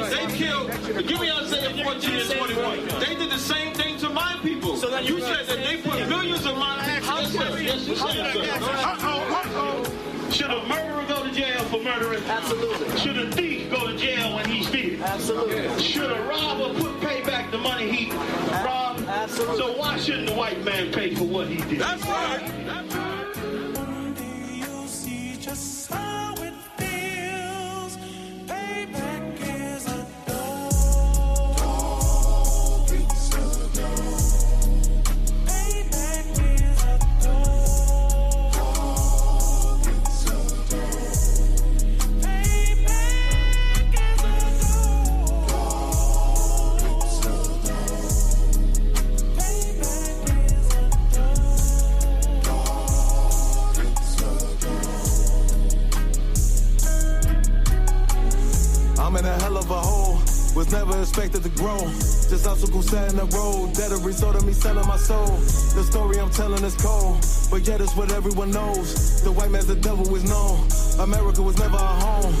They killed, give me Isaiah 14 and 21. They did the same thing to my people. So you said that they put millions of my actions. Yes, you said, Should a murderer go to jail for murdering? Absolutely. Should a thief go to jail when he steals? Absolutely. Should a robber pay back the money he robbed? Absolutely. So why shouldn't the white man pay for what he did? That's right. That's right. You see just how it feels. Payback is a dog. It's a dog. Payback is a dog. It's a dog. Payback is a dog. It's a dog. I'm in a hell of a hole, was never expected to grow. Just obstacles set in the road, that a result of me selling my soul. The story I'm telling is cold, but yet it's what everyone knows. The white man's the devil is known. America was never our home.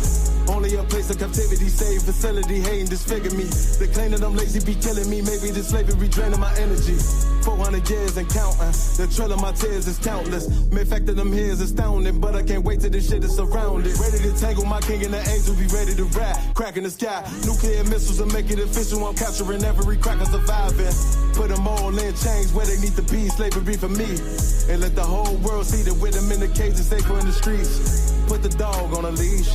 Only a place of captivity, safe facility, hating, disfigure me. They claim that I'm lazy, be killing me. Maybe this slavery draining my energy. 400 years and counting. The trail of my tears is countless. Main fact that I'm here is astounding, but I can't wait till this shit is surrounded. Ready to tangle my king and the angels, be ready to rap. Cracking the sky, nuclear missiles and make it official. I'm capturing every cracker surviving. Put them all in chains where they need to be. Slavery for me. And let the whole world see that with them in the cage and safer in the streets. Put the dog on a leash.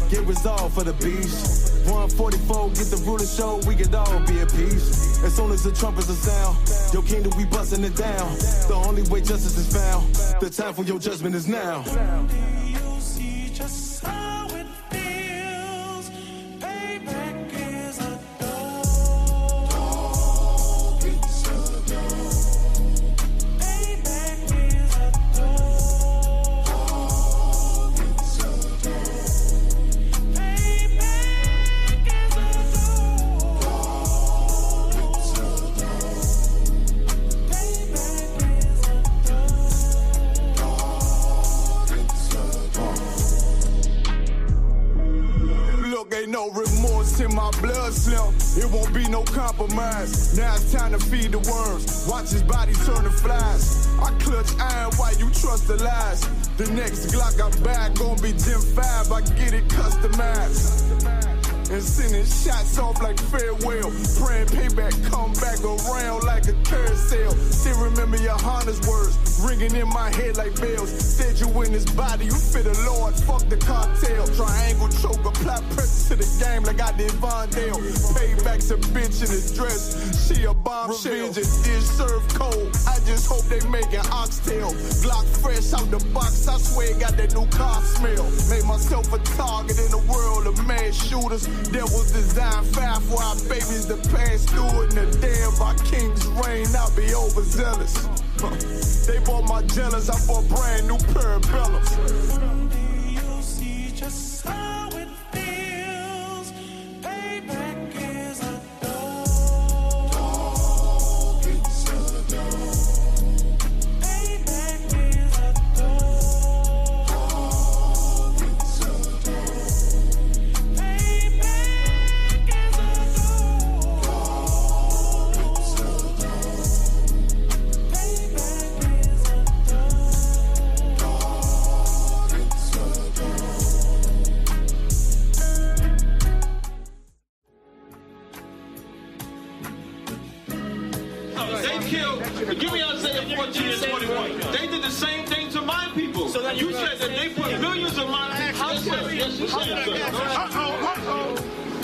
Get resolved for the beast. 144, get the ruler show, we could all be at peace. As soon as the trumpets are sound, your kingdom we busting it down. The only way justice is found, the time for your judgment is now. You see just how it feels. Payback is a dog. It's a dog. Payback is a dog. It's a dog. Payback is a dog. It's a dog. Payback is a Look, ain't no remorse in my blood, Slim. It won't be no compromise. Now it's time to feed the worms. Watch his body turn to flies. I clutch iron while you trust the lies. The next Glock I buy gon' be Gen 5. I get it customized. And sending shots off like farewell. Praying payback come back around like a carousel. Still remember your Honda's words ringing in my head like bells. Said you in this body, you fit the Lord, fuck the cartel. Triangle choke, apply pressure to the game like I did Von Dale. Payback's a bitch in a dress, she a bombshell. Revenge is served cold, I just hope they make an oxtail. Glock fresh out the box, I swear it got that new car smell. Made myself a target in the world of mass shooters. Devil's design 5 for our babies to pass through. In the day of our king's reign, I'll be overzealous. They bought my jealous, I bought brand new parabellums. You see just how it feels. Payback is a dog. It's a dog. Payback is a dog. It's a dog. Payback is a dog. It's a dog. Payback is a They killed, give me Isaiah 14 and 21. They did the same thing to my people. So you said that they put millions of my actions. Yes, you said,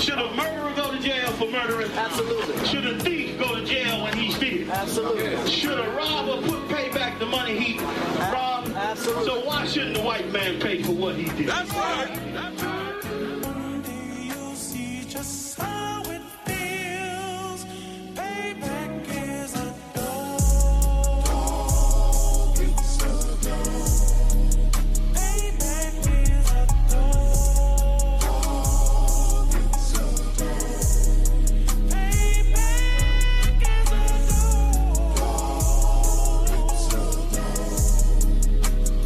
Should a murderer go to jail for murdering? Absolutely. Should a thief go to jail when he steals? Absolutely. Should a robber pay back the money he robbed? Absolutely. So why shouldn't the white man pay for what he did? That's right. That's right. You see just how it feels. Payback is a dog. It's a dog. Payback is a dog. It's a dog. Payback is a dog. It's a dog.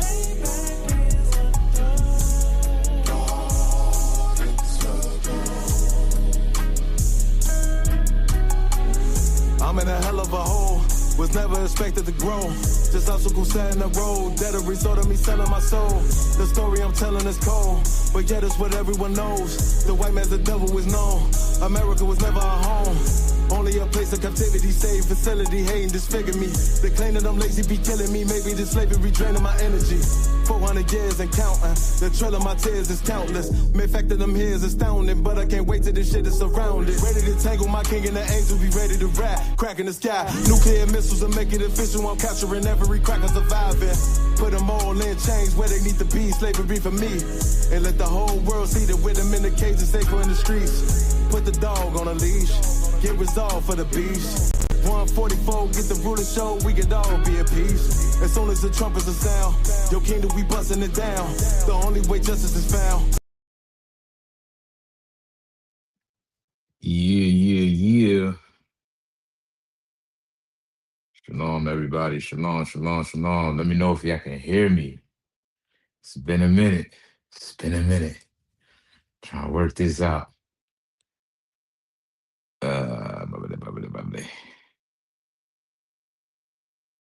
Payback is a dog. I'm in a hell of a hole. Was never expected to grow. Just obstacle sat in the road. That a result of me selling my soul. The story I'm telling is cold, but yet it's what everyone knows. The white man's the devil is known. America was never our home. Only a place of captivity, save facility, hating disfigure me. They claim that I'm lazy, be killing me. Maybe this slavery draining my energy. 400 years and counting. The trail of my tears is countless. Main fact that I'm here is astounding, but I can't wait till this shit is surrounded. Ready to tangle my king and the angels, be ready to rap. Crack in the sky, nuclear missiles and make it official. I'm capturing every cracker surviving. Put them all in chains where they need to be. Slavery for me. And let the whole world see that with them in the cages, safer in the streets. Put the dog on a leash. Get resolved for the beast. 144, get the ruler show, we could all be at peace. As soon as the trumpets are sound, your kingdom, we busting it down. The only way justice is found. Yeah. Shalom, everybody. Shalom. Let me know if y'all can hear me. It's been a minute. Trying to work this out.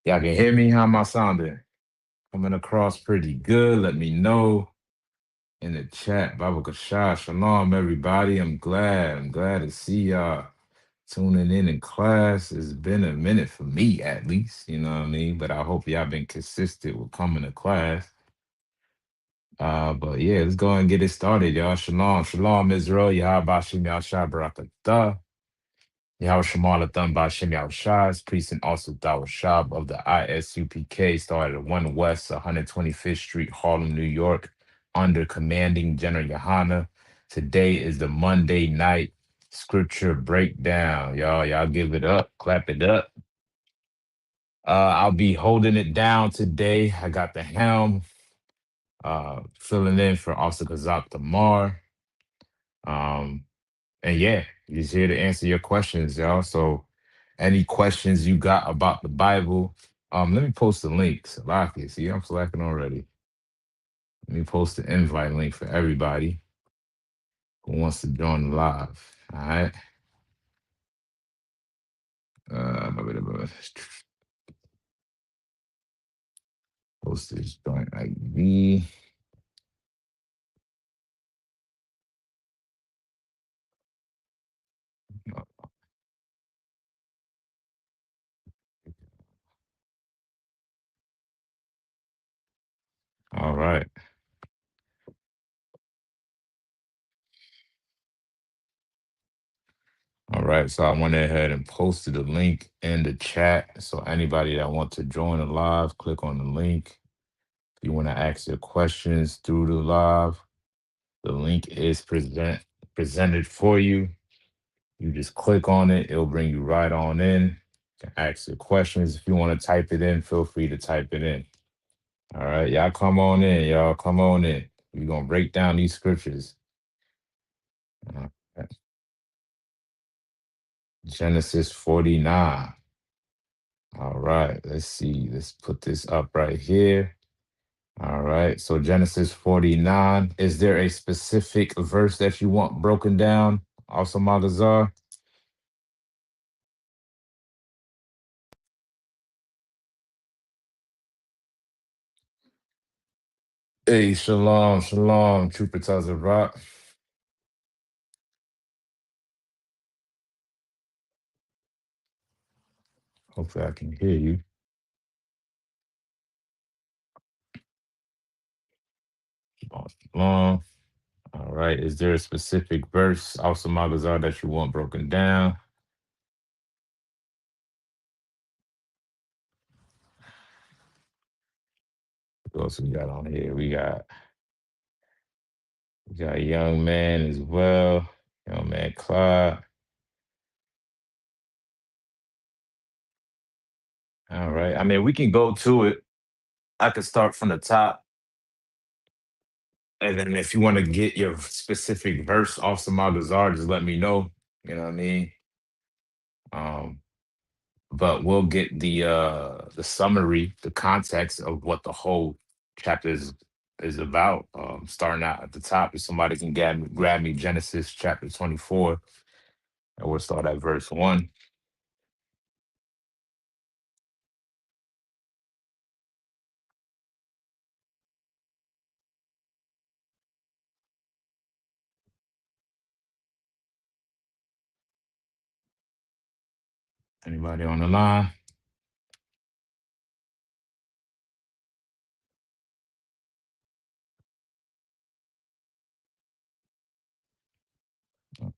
Y'all can hear me? How am I sounding? Coming across pretty good. Let me know in the chat. Baba Kashah. Shalom, everybody. I'm glad to see y'all tuning in class. It's been a minute for me, at least. You know what I mean? But I hope y'all been consistent with coming to class. But yeah, let's go ahead and get it started, y'all. Shalom, Israel. Yahabashim Yahshua Barakatah. Yahweh Shemalathon Bashem Yahushua, priest and also Dawah Shab of the ISUPK, started at 1 West 125th Street, Harlem, New York, under commanding General Yohana. Today is the Monday night scripture breakdown. Y'all give it up, clap it up. I'll be holding it down today. I got the helm, filling in for Officer Kazak Tamar. And yeah, he's here to answer your questions, y'all. So any questions you got about the Bible, let me post the link. Salaki, see, I'm slacking already. Let me post the invite link for everybody who wants to join the live. All right. Post this joint ID. All right. All right, so I went ahead and posted the link in the chat. So anybody that wants to join the live, click on the link. If you want to ask your questions through the live, the link is presented for you. You just click on it. It'll bring you right on in. You can ask your questions. If you want to type it in, feel free to type it in. All right, y'all come on in. We're going to break down these scriptures. Genesis 49. All right, let's see. Let's put this up right here. All right, so Genesis 49. Is there a specific verse that you want broken down, also Magazar? Hey, shalom, Trooper Tazarat. Hopefully I can hear you. Shalom. All right, is there a specific verse, also Magazar, that you want broken down? What else we got on here? We got a young man as well. Young man Clyde. All right. I mean, we can go to it. I could start from the top. And then if you want to get your specific verse off some Magazar, just let me know. You know what I mean? But we'll get the summary, the context of what the whole chapter is about. Starting out at the top, if somebody can grab me Genesis chapter 24, and we'll start at verse 1. Anybody on the line? Oh,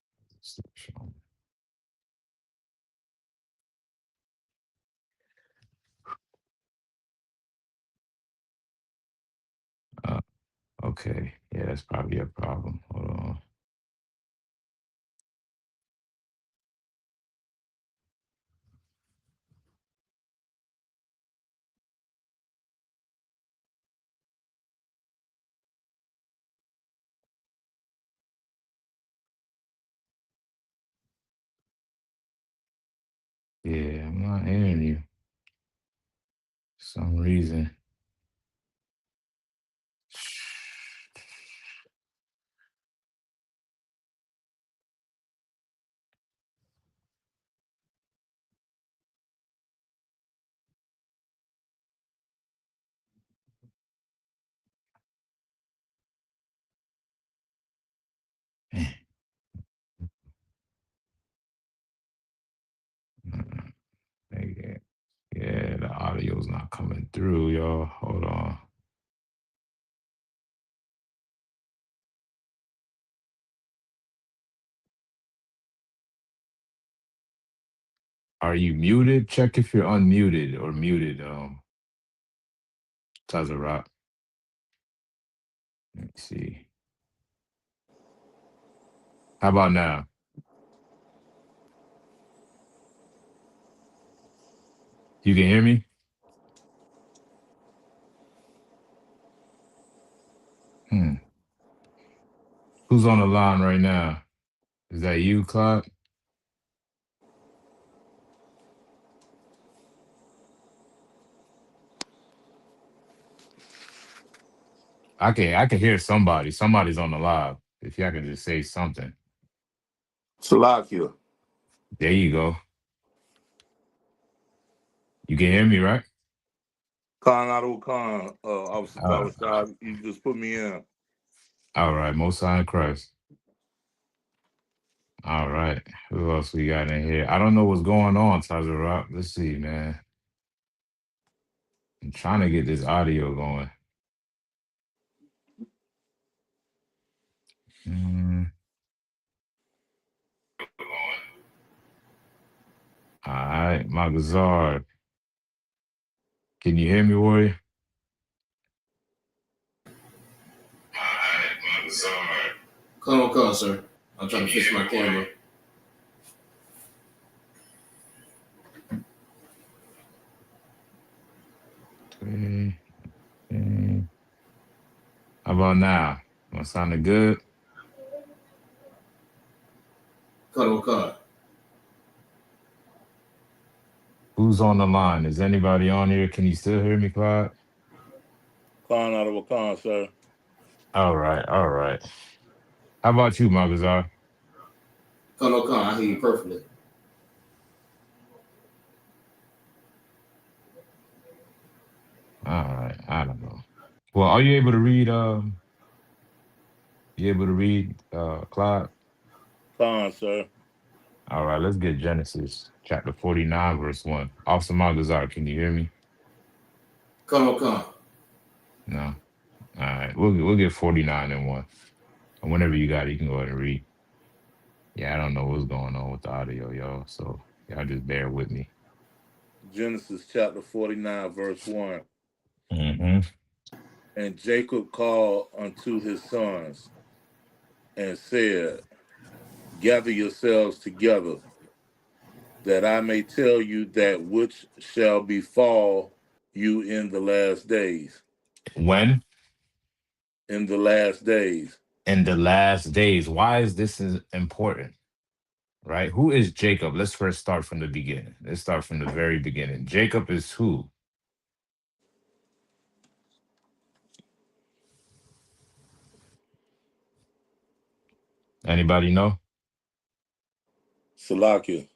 Uh, okay. Yeah, that's probably a problem. Hold on. Yeah, I'm not hearing you for some reason. Yeah, yeah, the audio's not coming through, y'all. Hold on. Are you muted? Check if you're unmuted or muted, Tazarat. Let me see. How about now? You can hear me? Hmm. Who's on the line right now? Is that you, Cloud? I can hear somebody. Somebody's on the live. If y'all can just say something. Salakia. There you go. You can hear me, right? Khan Adu Khan, Uh, you just put me in. all right, Most High in Christ. All right. Who else we got in here? I don't know what's going on, Tazarat. Let's see, man. I'm trying to get this audio going. Mm, all right, Magazar. Can you hear me, Warrior? Come on, come, sir. I'm trying to fix my camera. Okay. Okay. How about now? Am I sounding good? Come. Who's on the line? Is anybody on here? Can you still hear me, Clyde? Khan Adu Khan, sir. All right, all right. How about you, Magazar? Come. I hear you perfectly. All right, I don't know. Well, are you able to read? You able to read, Clyde? Khan, sir. All right, let's get Genesis chapter 49, verse 1. Officer Magazar, can you hear me? Come. No. All right, we'll get 49 and 1. And whenever you got it, you can go ahead and read. Yeah, I don't know what's going on with the audio, y'all. So y'all just bear with me. Genesis chapter 49, verse 1. Mm-hmm. And Jacob called unto his sons and said, gather yourselves together, that I may tell you that which shall befall you in the last days. When? In the last days. In the last days. Why is this important? Right? Who is Jacob? Let's first start from the beginning. Let's start from the very beginning. Jacob is who? Anybody know? Salakia.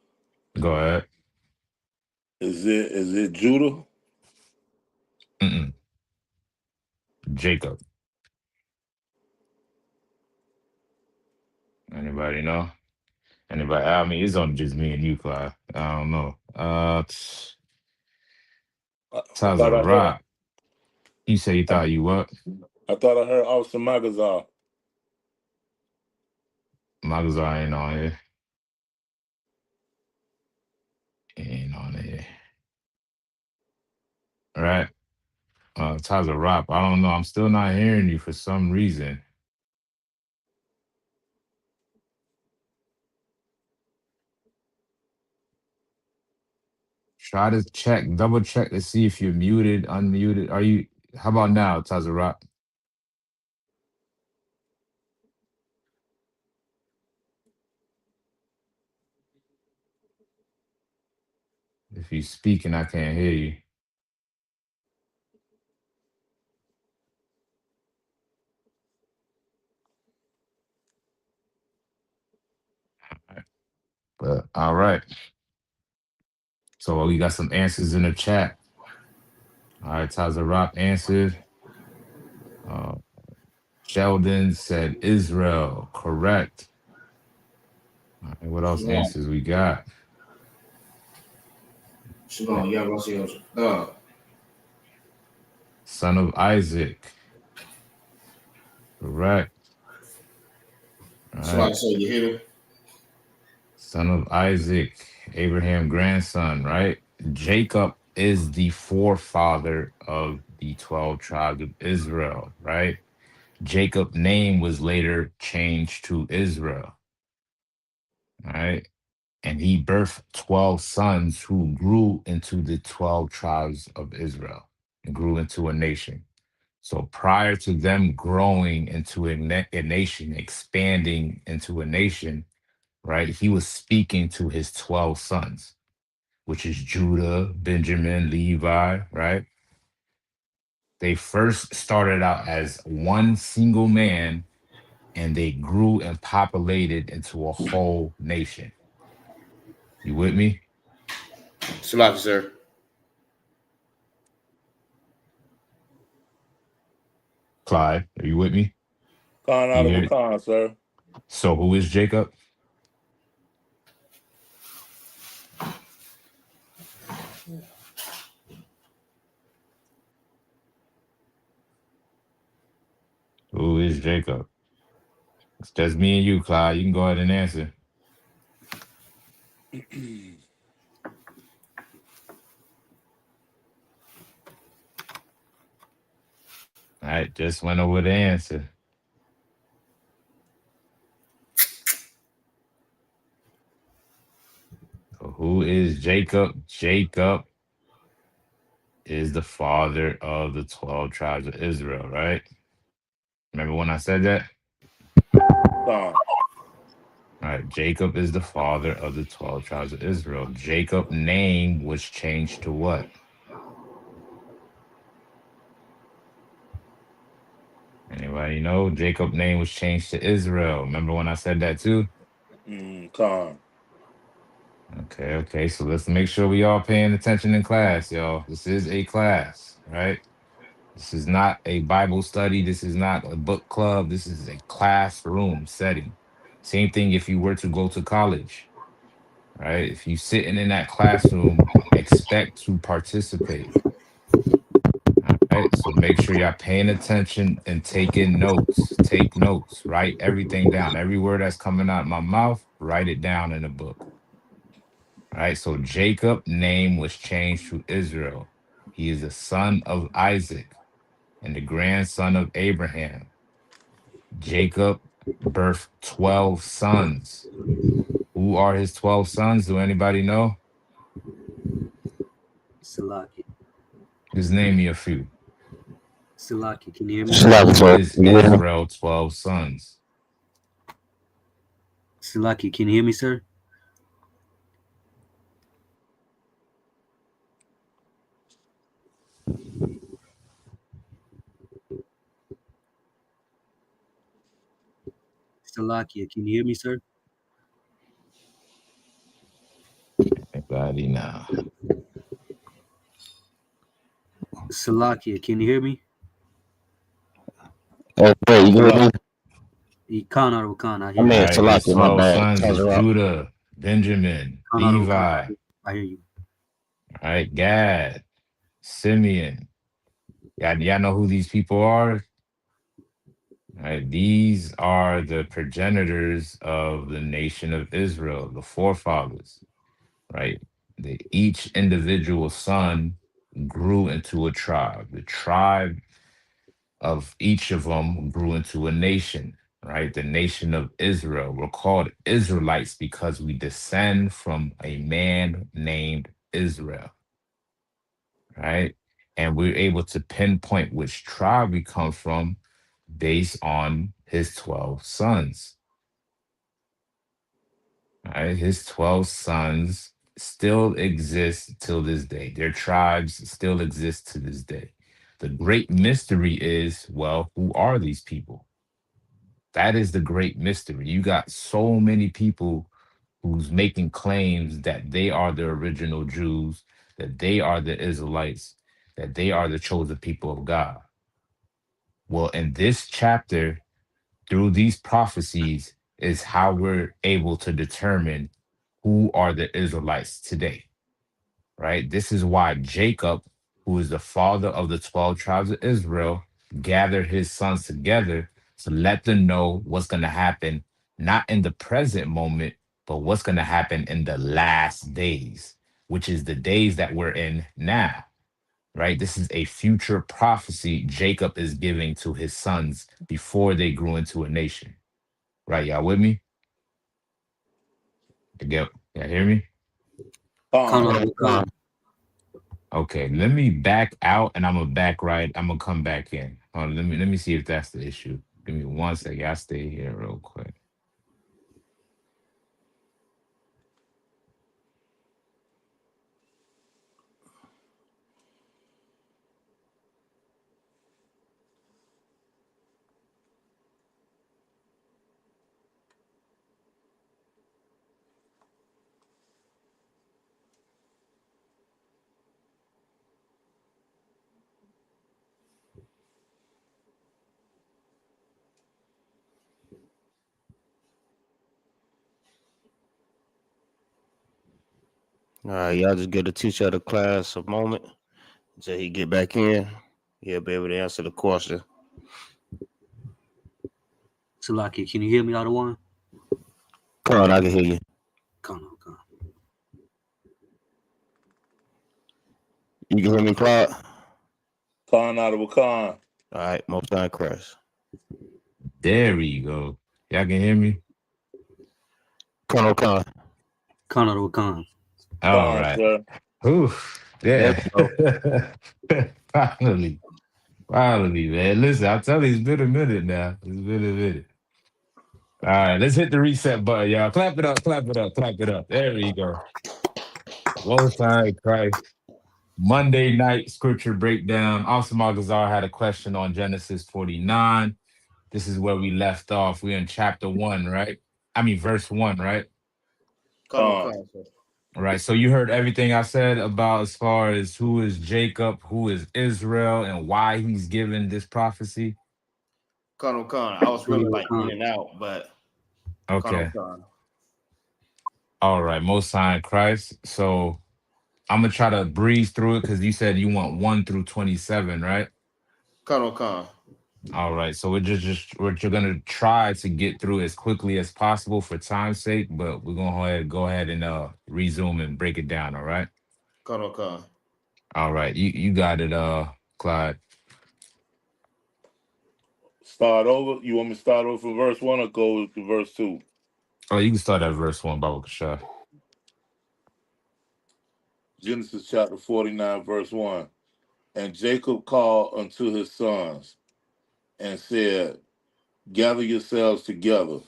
Go ahead. Is it Judah? Mm-mm. Jacob. Anybody know? Anybody? I mean, it's only just me and you, Clyde. I don't know. I Taza thought I heard. Rock. You say you I, thought you what? I thought I heard Officer Magazine. Magazine ain't on here. He ain't on here. All right. Taza Rock. I don't know. I'm still not hearing you for some reason. Try to check, double check to see if you're muted, unmuted. Are you? How about now, Taza Rock? If you're speaking, I can't hear you. But all right. So we got some answers in the chat. All right, Taza Rock answered. Uh, Sheldon said Israel. Correct. All right, what else Shalom. answers we got? Shalom. Y'all gonna see Son of Isaac. Correct. All so I right. say you hear me? Son of Isaac, Abraham grandson, right? Jacob is the forefather of the 12 tribes of Israel, right? Jacob's name was later changed to Israel, right? And he birthed 12 sons who grew into the 12 tribes of Israel and grew into a nation. So prior to them growing into a nation, expanding into a nation, right? He was speaking to his 12 sons, which is Judah, Benjamin, Levi, right? They first started out as one single man and they grew and populated into a whole nation. You with me? Salaki, sir. Clyde, are you with me? Khan You out of hear a it? con, sir. So who is Jacob? Who is Jacob? It's just me and you, Clyde. You can go ahead and answer. All right, just went over the answer. So who is Jacob? Jacob is the father of the 12 tribes of Israel, right? Remember when I said that? Con. All right, Jacob is the father of the 12 tribes of Israel. Jacob's name was changed to what? Anybody know? Jacob's name was changed to Israel. Remember when I said that too? Con. Okay. So let's make sure we all paying attention in class, y'all. This is a class, right? This is not a Bible study. This is not a book club. This is a classroom setting. Same thing if you were to go to college, right? If you sitting in that classroom, expect to participate. All right. So make sure y'all paying attention and taking notes. Take notes. Write everything down. Every word that's coming out of my mouth, write it down in a book. All right. So Jacob's name was changed to Israel. He is the son of Isaac and the grandson of Abraham. Jacob birthed 12 sons. Who are his 12 sons? Do anybody know? Salaki. Just name me a few. Salaki, can you hear me? Who is Israel 12 sons? Salaki, can you hear me, sir? Salakia, can you hear me, sir? Anybody now? Salakia, can you hear me? Salak. Khan out of Khan, I I hear All you. mean, right, his Salaki, my 12 bad. sons is Tazarot. Judah, Benjamin, Khan out of Khan, Levi, I hear you. all right, Gad, Simeon. Y'all know who these people are? All right, these are the progenitors of the nation of Israel, the forefathers, right? Each individual son grew into a tribe. The tribe of each of them grew into a nation, right? The nation of Israel. We're called Israelites because we descend from a man named Israel, right? And we're able to pinpoint which tribe we come from based on his 12 sons. All right, his 12 sons still exist till this day. Their tribes still exist to this day. The great mystery is, well, who are these people? That is the great mystery. You got so many people who's making claims that they are the original Jews, that they are the Israelites, that they are the chosen people of God. Well, in this chapter, through these prophecies, is how we're able to determine who are the Israelites today, right? This is why Jacob, who is the father of the 12 tribes of Israel, gathered his sons together to let them know what's going to happen, not in the present moment, but what's going to happen in the last days, which is the days that we're in now, right? This is a future prophecy Jacob is giving to his sons before they grew into a nation, right? Y'all with me? Y'all hear me? Khan Khan. out of Khan. Okay, let me back out and I'm gonna back right. I'm gonna come back in. Let me see if that's the issue. Give me 1 second. I'll stay here real quick. All right, y'all just give the teacher of the class a moment until he get back in. He'll be able to answer the question. Salaki, can you hear me out of one? Come on, I can hear you. Khan out of Khan. You can hear me, Claude? Khan out of a Khan. All right, most time Christ. There we go. Y'all can hear me? Colonel Khan. Khan out of Khan. All Khan, right. sir. Whew. There Yeah. Finally. Finally, man. Listen, I'll tell you, it's been a minute now. It's been a minute. All right, let's hit the reset button, y'all. Clap it up, clap it up, clap it up. There we go. Most High Christ. Monday night scripture breakdown. Austin Magazar had a question on Genesis 49. This is where we left off. We're in chapter 1, right? I mean, verse 1, right? Colonel Khan. Khan, sir. All right. So you heard everything I said about as far as who is Jacob, who is Israel, and why he's given this prophecy. Colonel Khan. I was really Colonel like Khan. in and out, but Okay. Colonel Khan. All right. Most High in Christ. So I'm going to try to breeze through it because you said you want 1 through 27, right? Colonel Khan. All right, so we're gonna try to get through as quickly as possible for time's sake, but we're gonna go ahead and resume and break it down. All right, Colonel Khan. all right, you got it, Clyde. Start over. You want me to start over from verse 1 or go to verse 2? Oh, you can start at verse 1, Baba Kasha. Genesis chapter 49, verse 1. And Jacob called unto his sons and said, Gather yourselves together,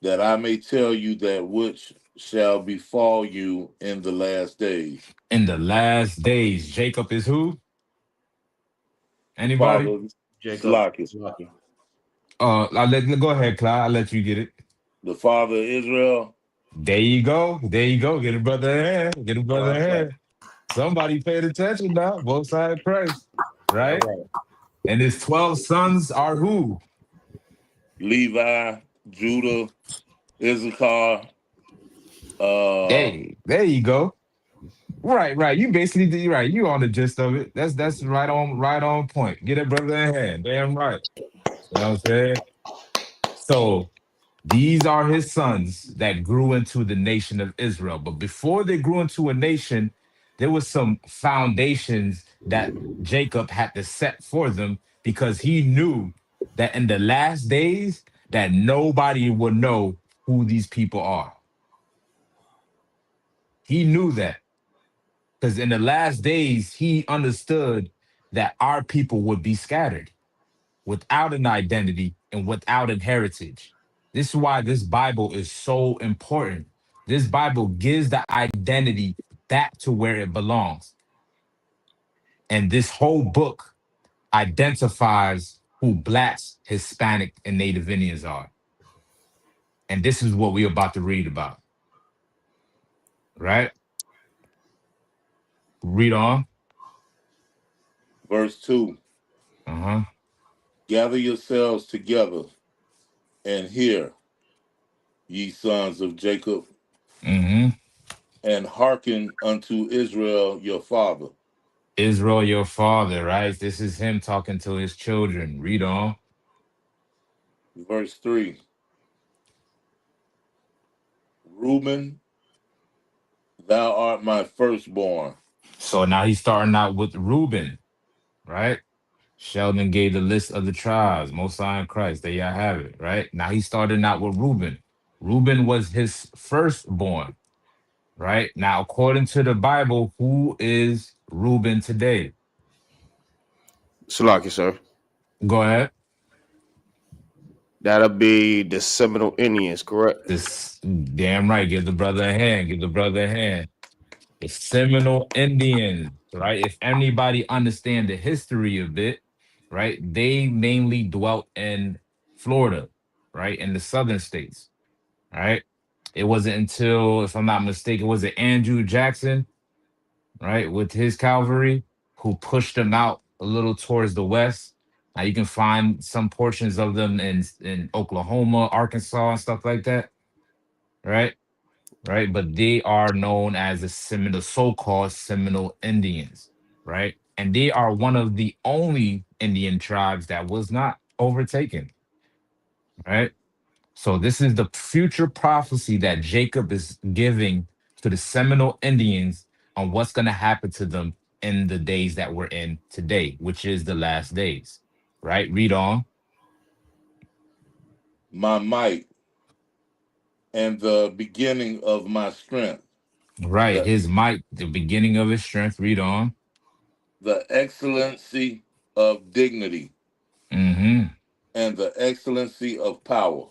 that I may tell you that which shall befall you in the last days. In the last days, Jacob is who? Anybody? Father, Jacob. Slakis, Lucky. Go ahead, Clyde. I'll let you get it. the father of Israel. There you go. There you go. Get a brother ahead. Get a brother ahead. Somebody paid attention now. Both sides of Christ, right? All right. And his 12 sons are who? Levi, Judah, Issachar. Hey, there you go. Right. You basically did right. You on the gist of it. That's right on point. Get it, brother, in hand. Damn right. You know what I'm saying? So these are his sons that grew into the nation of Israel. But before they grew into a nation, there was some foundations that Jacob had to set for them because he knew that in the last days that nobody would know who these people are. He knew that because in the last days, he understood that our people would be scattered without an identity and without a heritage. This is why this Bible is so important. This Bible gives the identity back to where it belongs. And this whole book identifies who Blacks, Hispanic, and Native Indians are. And this is what we're about to read about. Right? Read on. Verse 2. Uh-huh. Gather yourselves together and hear, ye sons of Jacob, Mm-hmm. and hearken unto Israel your father. Israel, your father, right? This is him talking to his children. Read on. Verse 3. Reuben, thou art my firstborn. So now he's starting out with Reuben, right? Sheldon gave the list of the tribes, Most High in Christ. There y'all have it, right? Now he's starting out with Reuben. Reuben was his firstborn, right? Now, according to the Bible, who is Reuben today? Salaki, sir. Go ahead. That'll be the Seminole Indians, correct? This damn right. Give the brother a hand. Give the brother a hand. The Seminole Indians, right? If anybody understand the history of it, right? They mainly dwelt in Florida, right? In the southern states, right? It wasn't until, if I'm not mistaken, was it Andrew Jackson, right? With his cavalry who pushed them out a little towards the west. Now you can find some portions of them in Oklahoma, Arkansas, and stuff like that, right? Right, but they are known as the so-called Seminole Indians, right? And they are one of the only Indian tribes that was not overtaken, right? So this is the future prophecy that Jacob is giving to the Seminole Indians on what's going to happen to them in the days that we're in today, which is the last days, right? Read on. My might and the beginning of my strength. Right, his might, the beginning of his strength. Read on. The excellency of dignity Mm-hmm. and the excellency of power.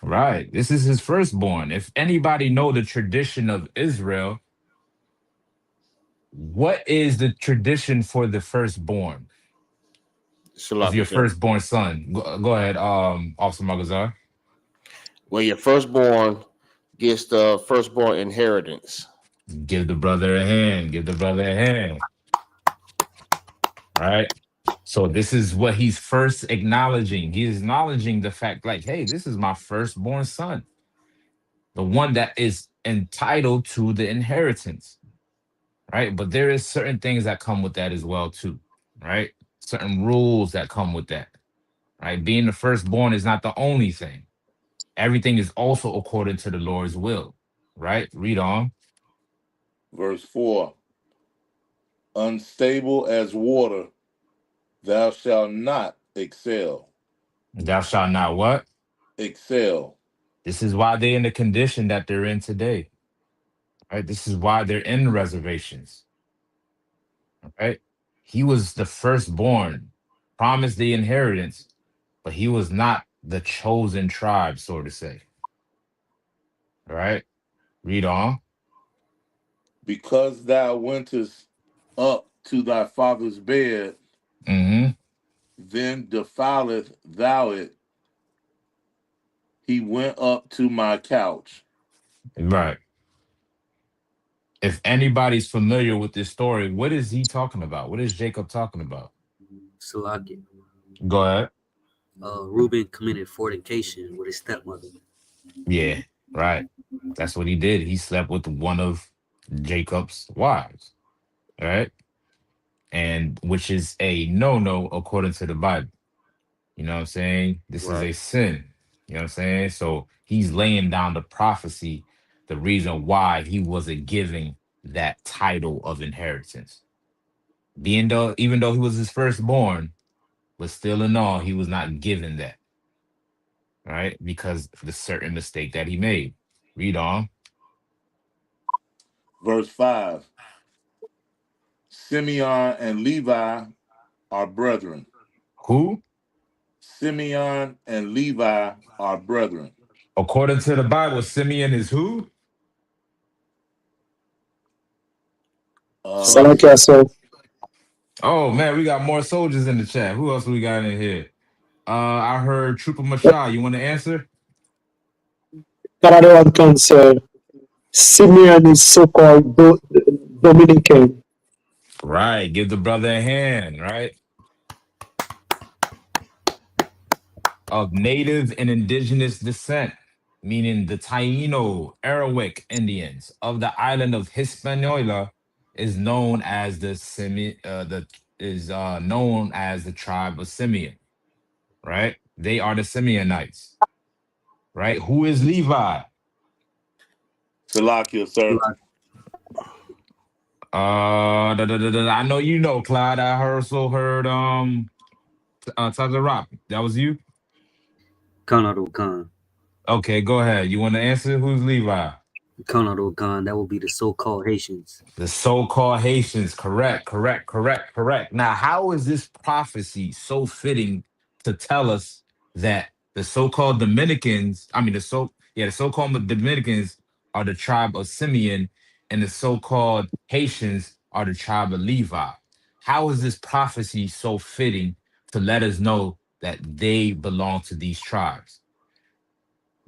Right. This is his firstborn. If anybody know the tradition of Israel, what is the tradition for the firstborn Salaki, of your sir. firstborn son? Go ahead, Officer Magazar. Well, your firstborn gets the firstborn inheritance. Give the brother a hand. Give the brother a hand. All right. So this is what he's first acknowledging. He's acknowledging the fact, like, hey, this is my firstborn son, the one that is entitled to the inheritance. Right. But there is certain things that come with that as well, too. Right. Certain rules that come with that. Right. Being the firstborn is not the only thing. Everything is also according to the Lord's will. Right. Read on. Verse 4. Unstable as water, thou shalt not excel. Thou shalt not what? Excel. This is why they're in the condition that they're in today. Right. This is why they're in reservations. Right. He was the firstborn, promised the inheritance, but he was not the chosen tribe, so to say. All right. Read on. Because thou wentest up to thy father's bed, Mm-hmm. then defileth thou it. He went up to my couch. Right. If anybody's familiar with this story, what is he talking about? What is Jacob talking about? Salaki. Go ahead. Reuben committed fornication with his stepmother. Yeah, right. That's what he did. He slept with one of Jacob's wives, right? And which is a no-no according to the Bible. You know what I'm saying? This is Right. a sin. You know what I'm saying? So he's laying down the prophecy, the reason why he wasn't giving that title of inheritance. Even though he was his firstborn, but still in all, he was not given that, right? Because of the certain mistake that he made. Read on. Verse 5. Simeon and Levi are brethren. Who? Simeon and Levi are brethren. According to the Bible, Simeon is who? Uh, Salakia, so Oh man, we got more soldiers in the chat. Who else we got in here? I heard Trooper Mashah. You want to answer? Canada can say Simeon is so-called Dominican. Right. Give the brother a hand, right? Of native and indigenous descent, meaning the Taino, Arawak Indians of the island of Hispaniola, is known as known as the tribe of Simeon, right? They are the Simeonites, right? Who is Levi? Salakia, sir. I know you know, Clyde. I also heard Taza Rock. That was you? Khan Khan. Okay, go ahead. You want to answer? Who's Levi? Khan. That would be the so-called Haitians. The so-called Haitians. Correct. Now, how is this prophecy so fitting to tell us that the so-called Dominicans, the so-called Dominicans are the tribe of Simeon, and the so-called Haitians are the tribe of Levi? How is this prophecy so fitting to let us know that they belong to these tribes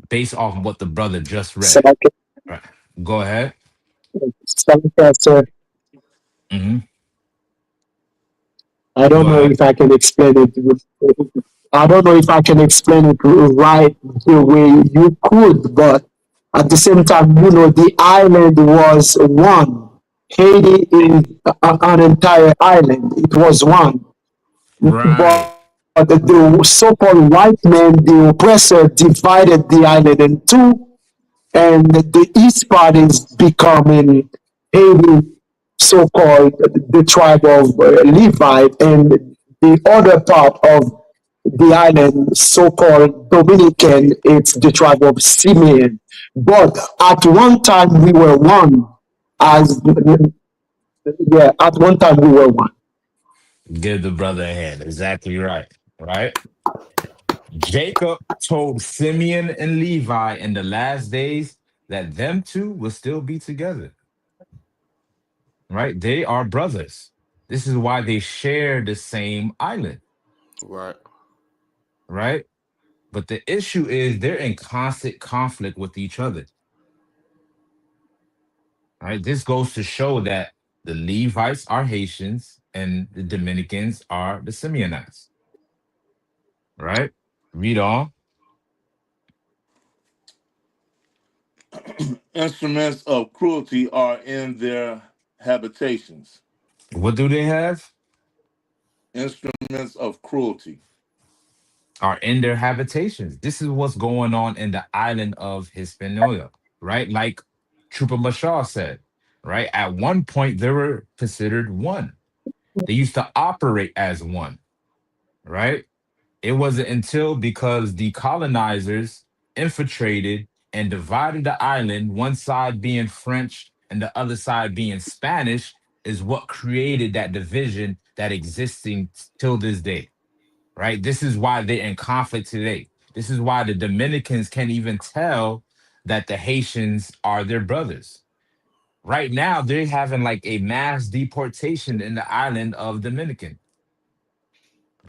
based off of what the brother just read? Salakia, Right. Go ahead. Salakia, so Hmm. I don't Go know ahead. if I can explain it. I don't know if I can explain it right the way you could, but at the same time, the island was one. Haiti is an entire island. It was one. Right. But the so-called white man, the oppressor, divided the island in two, and the east part is becoming Haiti, so-called the tribe of Levi, and the other part of the island, so-called Dominican, it's the tribe of Simeon. But at one time we were one. As yeah, at one time we were one. Give the brother a hand. Exactly right. Right. Jacob told Simeon and Levi in the last days that them two will still be together. Right. They are brothers. This is why they share the same island. Right. Right. But the issue is they're in constant conflict with each other. Right. This goes to show that the Levites are Haitians and the Dominicans are the Simeonites. Right. Read on. Instruments of cruelty are in their habitations. What do they have? Instruments of cruelty. Are in their habitations. This is what's going on in the island of Hispaniola, right? Like Trooper Mashal said, right? At one point, they were considered one. They used to operate as one, right? It wasn't until because the colonizers infiltrated and divided the island, one side being French and the other side being Spanish, is what created that division that existing till this day, right? This is why they're in conflict today. This is why the Dominicans can't even tell that the Haitians are their brothers. Right now, they're having like a mass deportation in the island of Dominican,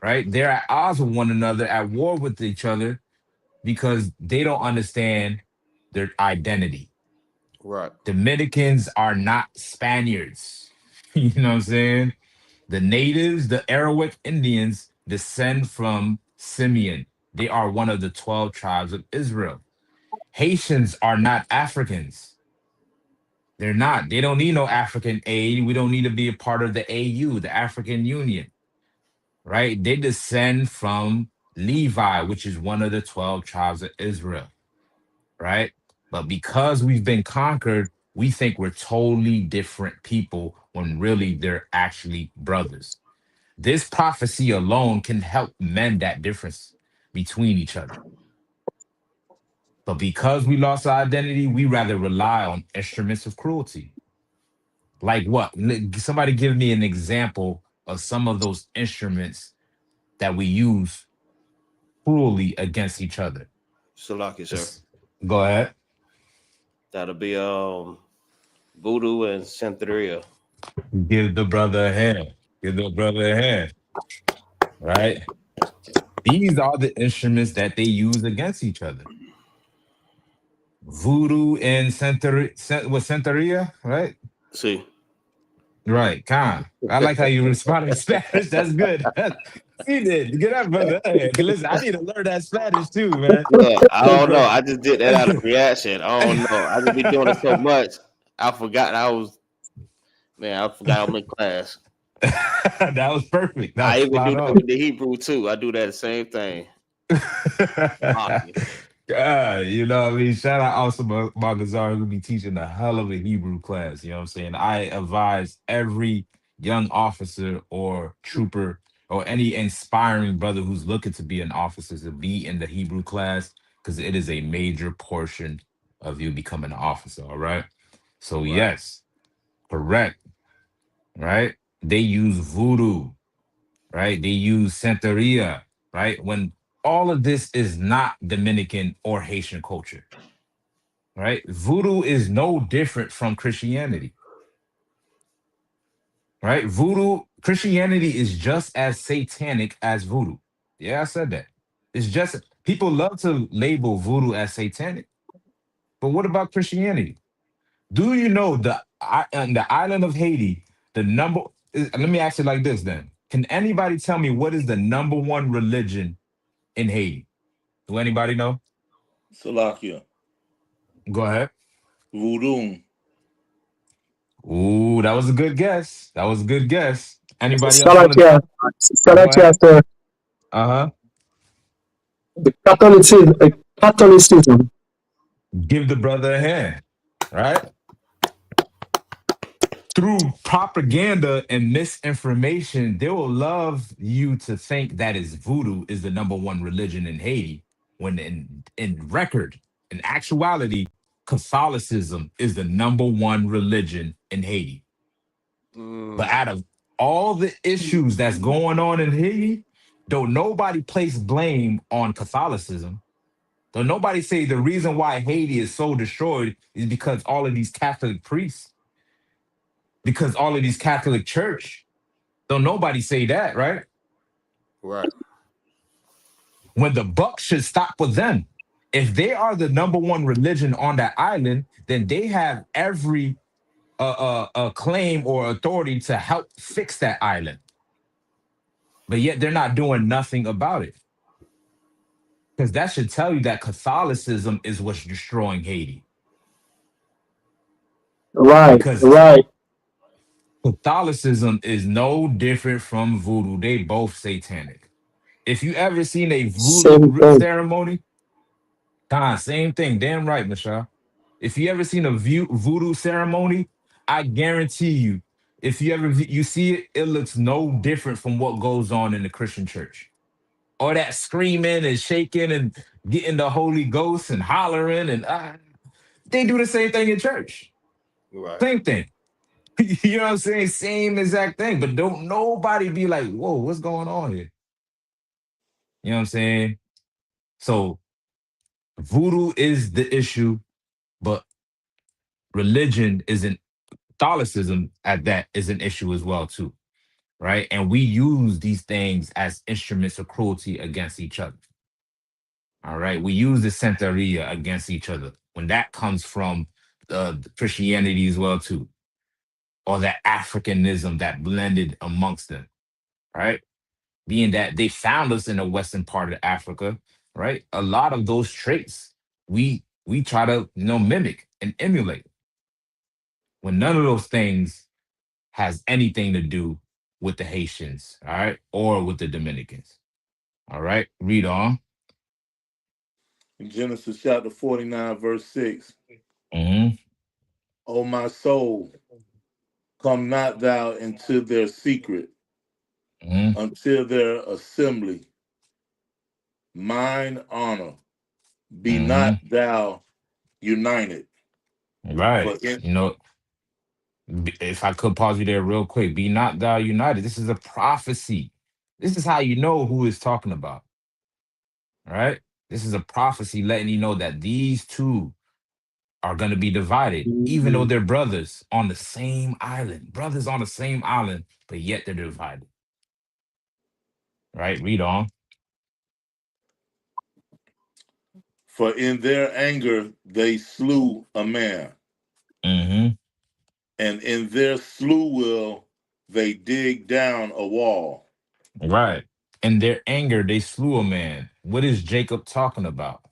right? They're at odds with one another, at war with each other because they don't understand their identity. Right. Dominicans are not Spaniards. You know what I'm saying? The natives, the Arawak Indians, descend from Simeon. They are one of the 12 tribes of Israel. Haitians are not Africans. They're not. They don't need no African aid. We don't need to be a part of the AU, the African Union, right? They descend from Levi, which is one of the 12 tribes of Israel, right? But because we've been conquered, we think we're totally different people when really they're actually brothers. This prophecy alone can help mend that difference between each other. But because we lost our identity, we rather rely on instruments of cruelty. Like what? Somebody give me an example of some of those instruments that we use cruelly against each other. Salaki, sir. Just go ahead. That'll be voodoo and Santeria. Give the brother a hand. Give the brother a hand. Right? These are the instruments that they use against each other. Voodoo and Santeria, right? See. Right, Khan. I like how you respond in Spanish. That's good. You did. Get up, brother. Hey, listen, I need to learn that Spanish too, man. Look, I don't know. I just did that out of reaction. I don't know. I just be doing it so much. I forgot I'm in class. That was perfect. I even do that with the Hebrew too. I do that the same thing. You know what I mean? Shout out also Magazar who be teaching a hell of a Hebrew class. You know what I'm saying? I advise every young officer or trooper or any inspiring brother who's looking to be an officer to be in the Hebrew class because it is a major portion of you becoming an officer. All right. So, Right. yes, correct. Right. They use voodoo. Right. They use Santeria. Right. When all of this is not Dominican or Haitian culture, right? Voodoo is no different from Christianity, right? Christianity is just as satanic as voodoo. Yeah, I said that. It's just, people love to label voodoo as satanic, but what about Christianity? Do you know on the island of Haiti, let me ask you like this then. Can anybody tell me what is the number one religion in Haiti? Do anybody know? Salakia. Go ahead. Voodoo. Ooh, that was a good guess. Anybody else? Go Salakia, ahead. sir. Uh-huh. The Catholicism. Give the brother a hand, right? Through propaganda and misinformation, they will love you to think that is voodoo is the number one religion in Haiti, when in actuality, Catholicism is the number one religion in Haiti. But out of all the issues that's going on in Haiti, don't nobody place blame on Catholicism. Don't nobody say the reason why Haiti is so destroyed is because all of these Catholic priests, because all of these Catholic church. Don't nobody say that, right? Right. When the buck should stop with them. If they are the number one religion on that island, then they have every claim or authority to help fix that island. But yet they're not doing nothing about it. Because that should tell you that Catholicism is what's destroying Haiti. Right, Because right. Catholicism is no different from voodoo. They both satanic. If you ever seen a Same voodoo thing. ceremony, same thing. Damn right, Michelle. If you ever seen a voodoo ceremony, I guarantee you, if you ever you see it, it looks no different from what goes on in the Christian church. All that screaming and shaking and getting the Holy Ghost and hollering and they do the same thing in church. Right. Same thing. You know what I'm saying? Same exact thing. But don't nobody be like, whoa, what's going on here? You know what I'm saying? So voodoo is the issue, but religion isn't. Catholicism at that is an issue as well too, right? And we use these things as instruments of cruelty against each other. All right, we use the Santeria against each other when that comes from Christianity as well too, or that Africanism that blended amongst them, right? being that they found us in the western part of Africa, right? A lot of those traits we try to mimic and emulate when none of those things has anything to do with the Haitians, all right, or with the Dominicans. All right, read on. In Genesis chapter 49, verse 6, Mm-hmm. O my soul, come not thou into their secret Mm-hmm. until their assembly. Mine honor, be not Mm-hmm. thou united. Right. For in, If I could pause you there real quick, be not thou united. This is a prophecy. This is how you know who is talking about. Right? This is a prophecy letting you know that these two are going to be divided, even though Mhm. they're brothers on the same island. Brothers on the same island, but yet they're divided. Right? Read on. for in their anger they slew a man, Mm-hmm. and in their slew will they dig down a wall. Right. In their anger, they slew a man. What is Jacob talking about?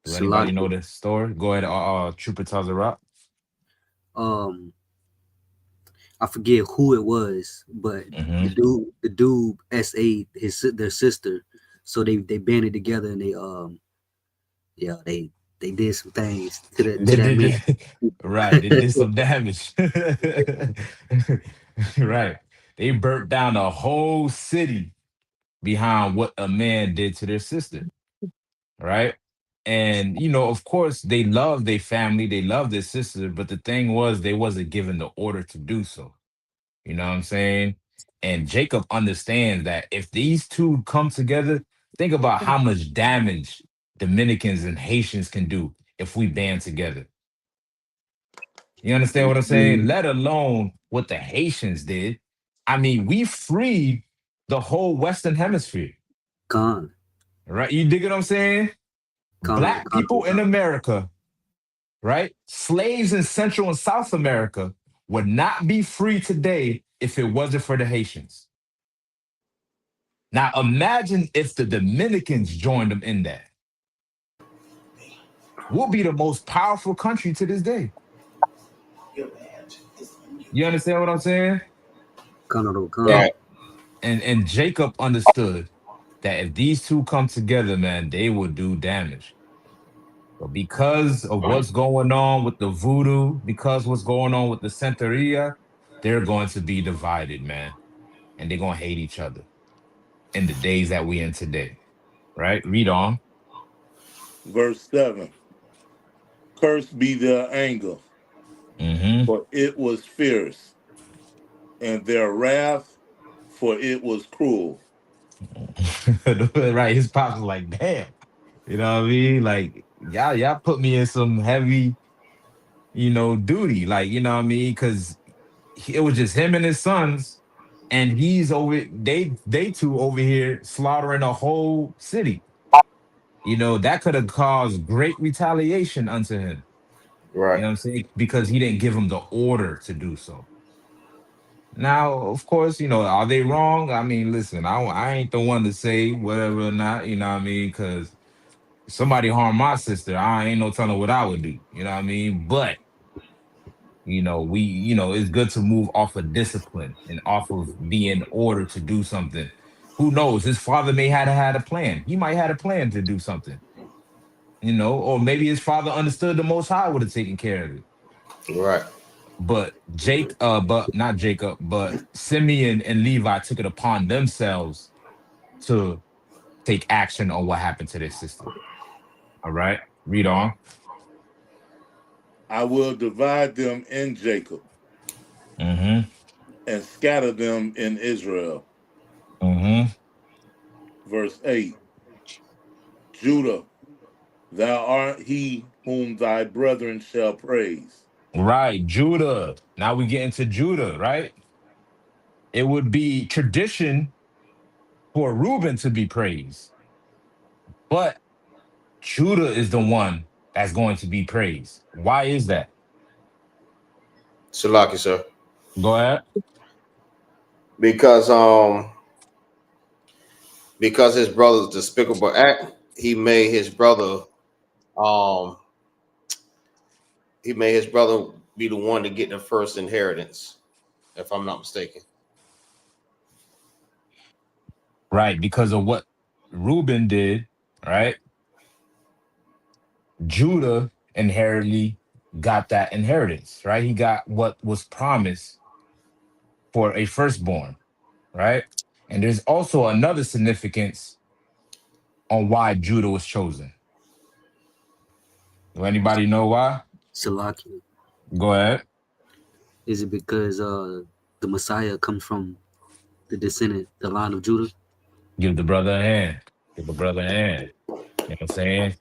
Do anybody know Salakia. this story? Go ahead, Trooper Tazarot. Um, I forget who it was, but Mm-hmm. the dude SA their sister, so they banded together and yeah they did some things to They that man. did, right. They did some damage. Right. They burnt down a whole city behind what a man did to their sister. Right. And of course, they love their family, they love their sister, but the thing was they wasn't given the order to do so. You know what I'm saying? And Jacob understands that if these two come together, think about how much damage Dominicans and Haitians can do if we band together. You understand what I'm saying? Let alone what the Haitians did. I mean, we freed the whole Western Hemisphere, Con right? You dig what I'm saying? Black Con people in America, right? Slaves in Central and South America would not be free today if it wasn't for the Haitians. Now imagine if the Dominicans joined them in that. We'll be the most powerful country to this day. You understand what I'm saying? Con. Right. And Jacob understood that if these two come together, man, they will do damage. But because of what's going on with the voodoo, because what's going on with the Santeria, they're going to be divided, man. And they're going to hate each other in the days that we in today. Right? Read on. Verse 7, cursed be their anger, Mm-hmm. for it was fierce, and their wrath, for it was cruel. Right. His pops was like, damn. You know what I mean? Like, y'all put me in some heavy, duty. Like, you know what I mean? Because it was just him and his sons, and he's over they two over here slaughtering a whole city. That could have caused great retaliation unto him. You Right. know what I'm saying? Because he didn't give him the order to do so. Now, of course, are they wrong? I mean, listen, I ain't the one to say whatever or not, you know what I mean? Because somebody harm my sister, I ain't no telling what I would do, you know what I mean? But it's good to move off of discipline and off of being ordered to do something. Who knows? His father may have had a plan. He might have had a plan to do something, or maybe his father understood the Most High would have taken care of it. Right. But but not Jacob, but Simeon and Levi took it upon themselves to take action on what happened to their sister. All right, read on. I will divide them in Jacob Mm-hmm. and scatter them in Israel. Mm-hmm. Verse 8, Judah, thou art he whom thy brethren shall praise. Right, Judah. Now we get into Judah, right? It would be tradition for Reuben to be praised, but Judah is the one that's going to be praised. Why is that? Salaki, sir. Go ahead. Because because his brother's despicable act, um he made his brother be the one to get the first inheritance, if I'm not mistaken. Right, because of what Reuben did, right? Judah inherently got that inheritance, right? He got what was promised for a firstborn, right? And there's also another significance on why Judah was chosen. Do anybody know why? Salakia. Go ahead. Is it because the Messiah comes from the descendant, the line of Judah? Give the brother a hand. Give the brother a hand. You know what I'm saying?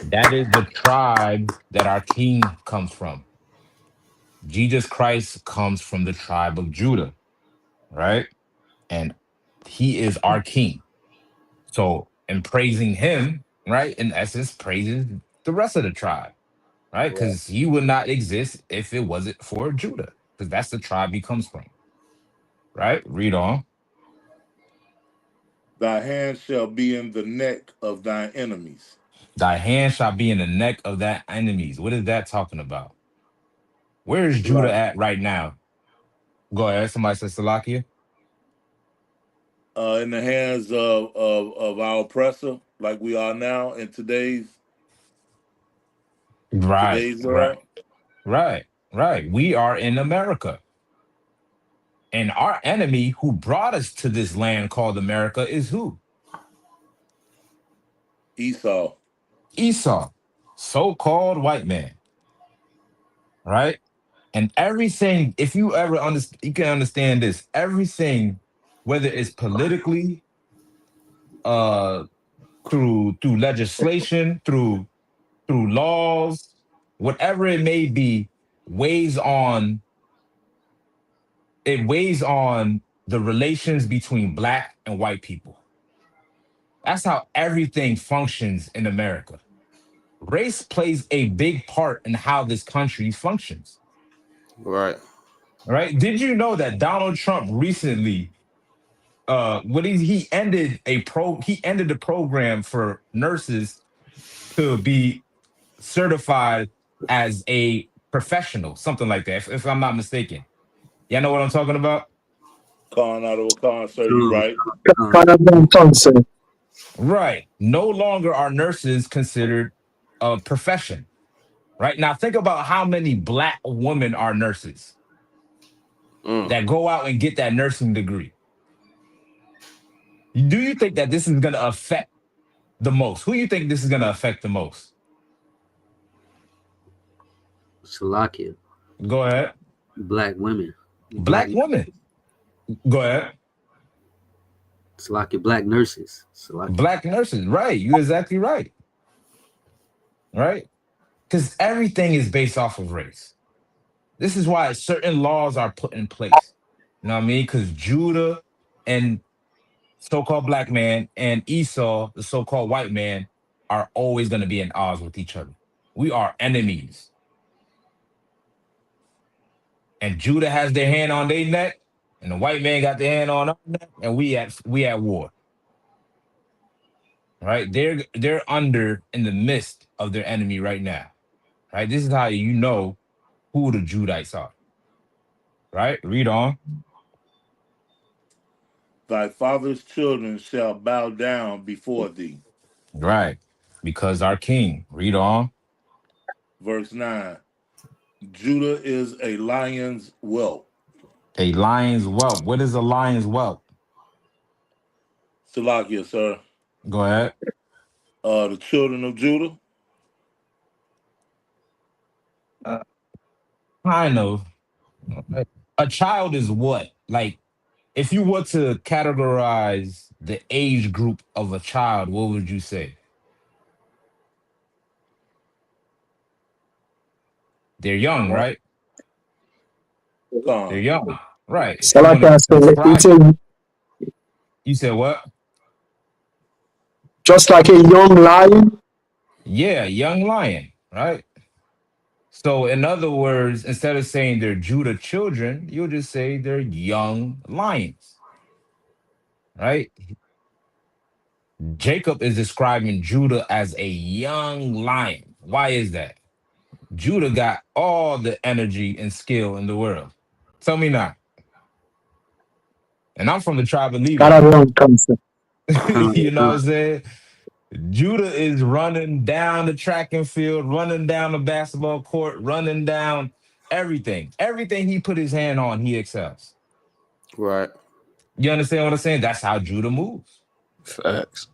That is the tribe that our king comes from. Jesus Christ comes from the tribe of Judah, right? And he is our king. So, in praising him, right, in essence, praises the rest of the tribe, right? Because he would not exist if it wasn't for Judah, because that's the tribe he comes from, right? Read on. Thy hand shall be in the neck of thine enemies. Thy hand shall be in the neck of thy enemies. What is that talking about? Where is Judah Like at right now? Go ahead. Somebody says Salakia. in the hands of our oppressor, like we are now in Right, today's right, world. right. We are in America. And our enemy who brought us to this land called America is who? Esau. Esau, so-called white man, right? And everything, if you ever understand, you can understand this. Everything, whether it's politically, uh, through legislation, through laws, whatever it may be, weighs on it weighs on the relations between black and white people. That's how everything functions in America. Race plays a big part in how this country functions. Right. Right? Did you know that Donald Trump recently he ended the program for nurses to be certified as a professional, something like that, if I'm not mistaken. Y'all know what I'm talking about? Khan out of a Khan, sir, you right. Canadian Council. Right. No longer are nurses considered a profession. Right. Now think about how many black women are nurses Mm. that go out and get that nursing degree. Do you think that this is going to affect the most? Who you think this is going to affect the most? Salakia. Go ahead. Black women. Black women. Go ahead. Salakia. Black nurses. Salakia. Black nurses. Right. You're exactly right. Right. Because everything is based off of race. This is why certain laws are put in place. You know what I mean? Because Judah and so-called black man and Esau, the so-called white man, are always going to be in odds with each other. We are enemies. And Judah has their hand on their neck, and the white man got their hand on our neck, and we at war. Right? They're under in the midst of their enemy right now. Right? This is how you know who the Judites are. Right? Read on. Thy father's children shall bow down before thee. Right. Because our king. Read on. Verse 9. Judah is a lion's whelp. A lion's whelp. What is a lion's whelp? Salakia, sir. Go ahead. The children of Judah. Kind of. A child is what? Like, if you were to categorize the age group of a child, what would you say? They're young, right? They're Khan. young, right? So You like want I to said, describe? it's a, You said what? just like a young lion. Yeah, young lion, right? So, in other words, instead of saying they're Judah children, you'll just say they're young lions, right? Jacob is describing Judah as a young lion. Why is that? Judah got all the energy and skill in the world. Tell me not. And I'm from the tribe of Got Levi. a wrong concept. You know what I'm saying? Judah is running down the track and field, running down the basketball court, running down everything. Everything he put his hand on, he excels. Right. You understand what I'm saying? That's how Judah moves. Facts.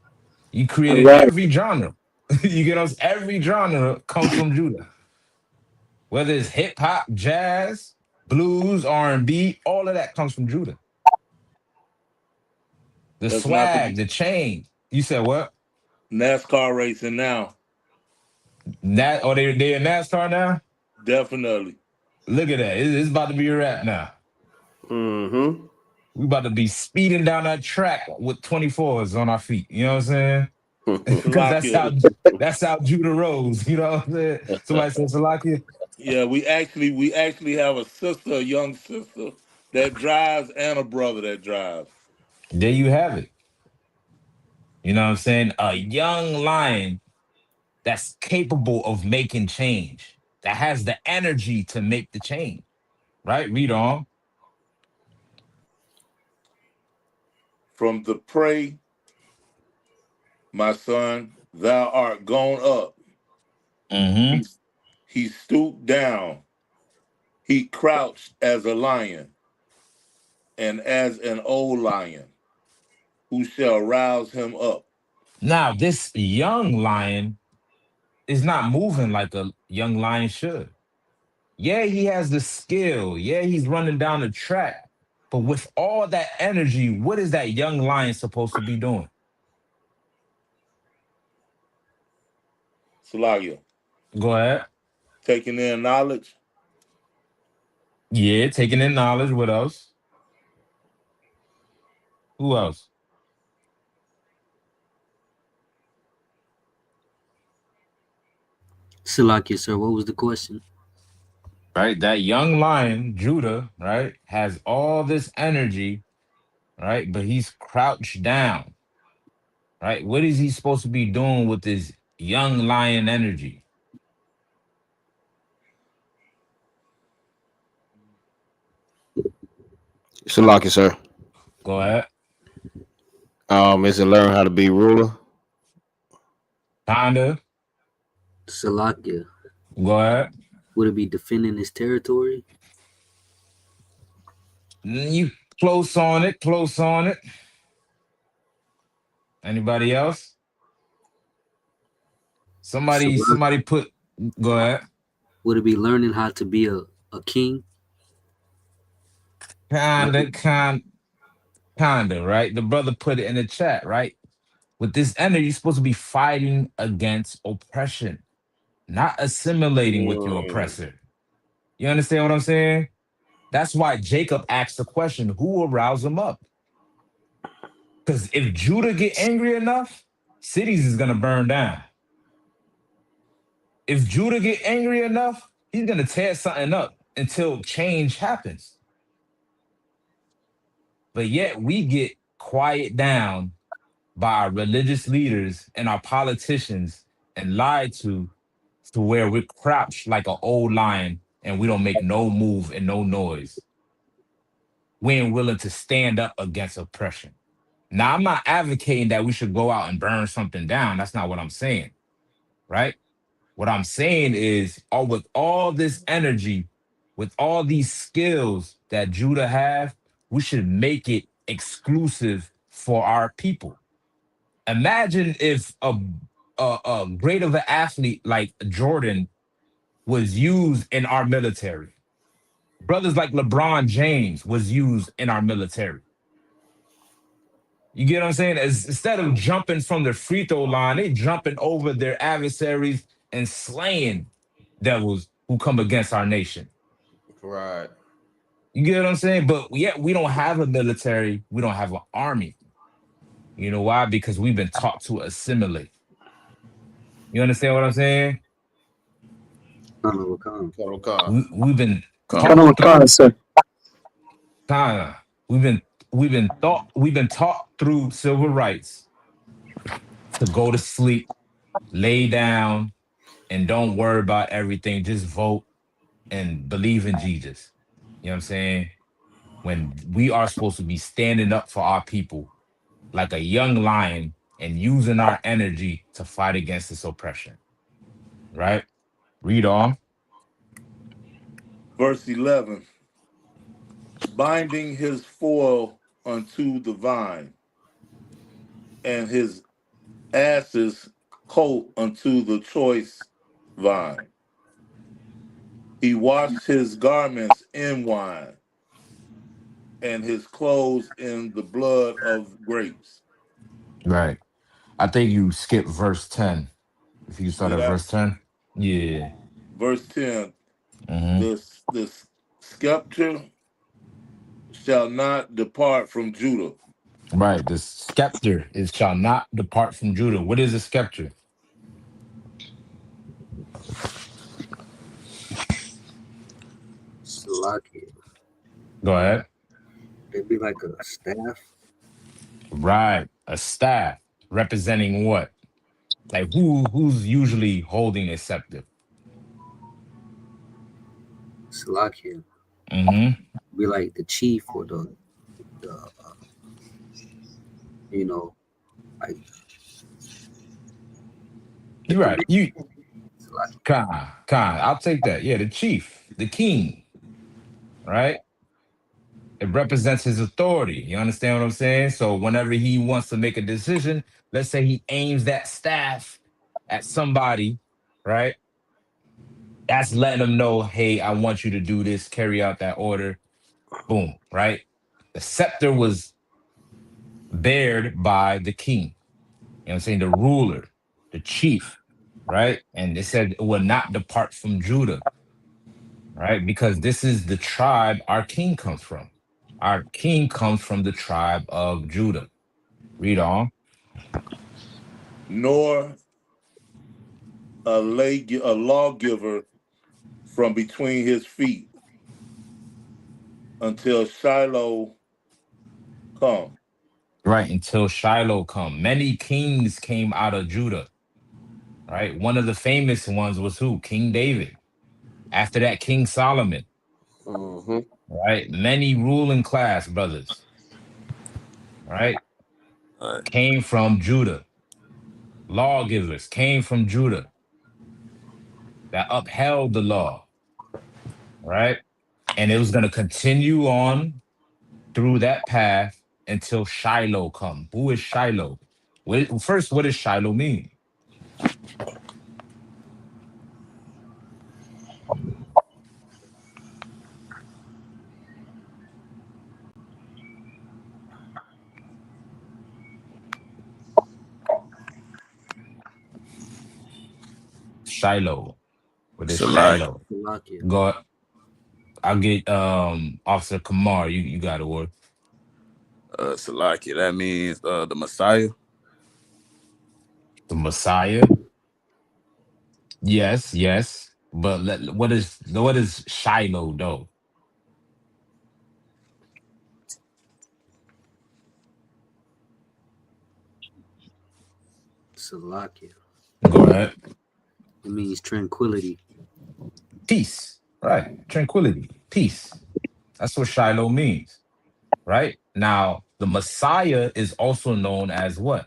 He created Right. every genre. You get us? Every genre comes from Judah. Whether it's hip hop, jazz, blues, R&B, all of that comes from Judah. The Let's not swag, forget the chain. You said what? NASCAR racing now. That or they in NASCAR now? Definitely. Look at that. It's about to be a wrap now. Mm-hmm. We about to be speeding down that track with 24s on our feet. You know what I'm saying? Because that's how Judah rose. You know what I'm saying? Somebody said Salakia. Yeah, we actually have a sister, a young sister that drives, and a brother that drives. There you have it. You know what I'm saying? A young lion that's capable of making change, that has the energy to make the change. Right? Read on. From the prey, my son, thou art gone up. Mm-hmm. He stooped down. He crouched as a lion, and as an old lion, who shall rouse him up? Now, this young lion is not moving like a young lion should. Yeah, he has the skill. Yeah, he's running down the track. But with all that energy, what is that young lion supposed to be doing? Salagia, Go ahead. taking in knowledge. Yeah, taking in knowledge. What else? Who else? Salakia, sir, what was the question? Right? That young lion, Judah, right, has all this energy, right? But he's crouched down, right? What is he supposed to be doing with this young lion energy? Salaki, sir. Go ahead. Is it learn how to be ruler? Kinda. Salakia, Go ahead. would it be defending his territory? You close on it. Close on it. Anybody else? Somebody put. Go ahead. Would it be learning how to be a king? Kinda, right? The brother put it in the chat, right? With this energy, you're supposed to be fighting against oppression, not assimilating with your oppressor. You understand what I'm saying? That's why Jacob asked the question, who will rouse him up? Because if Judah get angry enough, cities is gonna burn down. If Judah get angry enough, he's gonna tear something up until change happens. But yet we get quiet down by our religious leaders and our politicians and lied to where we're crouched like an old lion and we don't make no move and no noise. We ain't willing to stand up against oppression. Now, I'm not advocating that we should go out and burn something down. That's not what I'm saying, right? What I'm saying is, with all this energy, with all these skills that Judah have, we should make it exclusive for our people. Imagine if a great of an athlete like Jordan was used in our military. Brothers like LeBron James was used in our military. You get what I'm saying? Instead of jumping from the free throw line, they jumping over their adversaries and slaying devils who come against our nation. Right. You get what I'm saying? But yet we don't have a military. We don't have an army. You know why? Because we've been taught to assimilate. You understand what I'm saying? We've been taught sir. we've been taught through civil rights to go to sleep, lay down, and don't worry about everything. Just vote and believe in Jesus. You know what I'm saying? When we are supposed to be standing up for our people like a young lion and using our energy to fight against this oppression. Right? Read on. Verse 11, binding his foal unto the vine, and his ass's coat unto the choice vine. He washed his garments in wine, and his clothes in the blood of grapes. Right. I think you skipped verse 10. If you start Did at I? verse 10. Yeah. Verse 10, Hmm. the scepter shall not depart from Judah. Right. The scepter is shall not depart from Judah. What is a scepter? Salakia. Go ahead. It'd be like a staff. Right. A staff representing what? Like who's usually holding a scepter? Salakia. Hmm. Be like the chief or the you know, like the You're right. commander. You Salakia. Khan. I'll take that. Yeah, the chief, the king, right? It represents his authority. You understand what I'm saying? So whenever he wants to make a decision, let's say he aims that staff at somebody, right? That's letting them know, hey, I want you to do this, carry out that order. Boom, right? The scepter was bared by the king. You know what I'm saying? The ruler, the chief, right? And it said it will not depart from Judah, right? Because this is the tribe our king comes from. Our king comes from the tribe of Judah. Read on. Nor a lawgiver from between his feet until Shiloh come. Right, until Shiloh come. Many kings came out of Judah, right? One of the famous ones was who? King David. After that, King Solomon, Mm-hmm. right? Many ruling class brothers, right? All right. Came from Judah. Lawgivers came from Judah that upheld the law, right? And it was going to continue on through that path until Shiloh come. Who is Shiloh? First, what does Shiloh mean? Shiloh. What is Salaki. Shiloh? Salakia. Go. I'll get Officer Kamar. You got to work. Salaki. That means the Messiah. The Messiah. Yes, yes. But what is Shiloh though? Salakia. Go ahead. It means tranquility. Peace. Right. Tranquility. Peace. That's what Shiloh means. Right? Now, the Messiah is also known as what?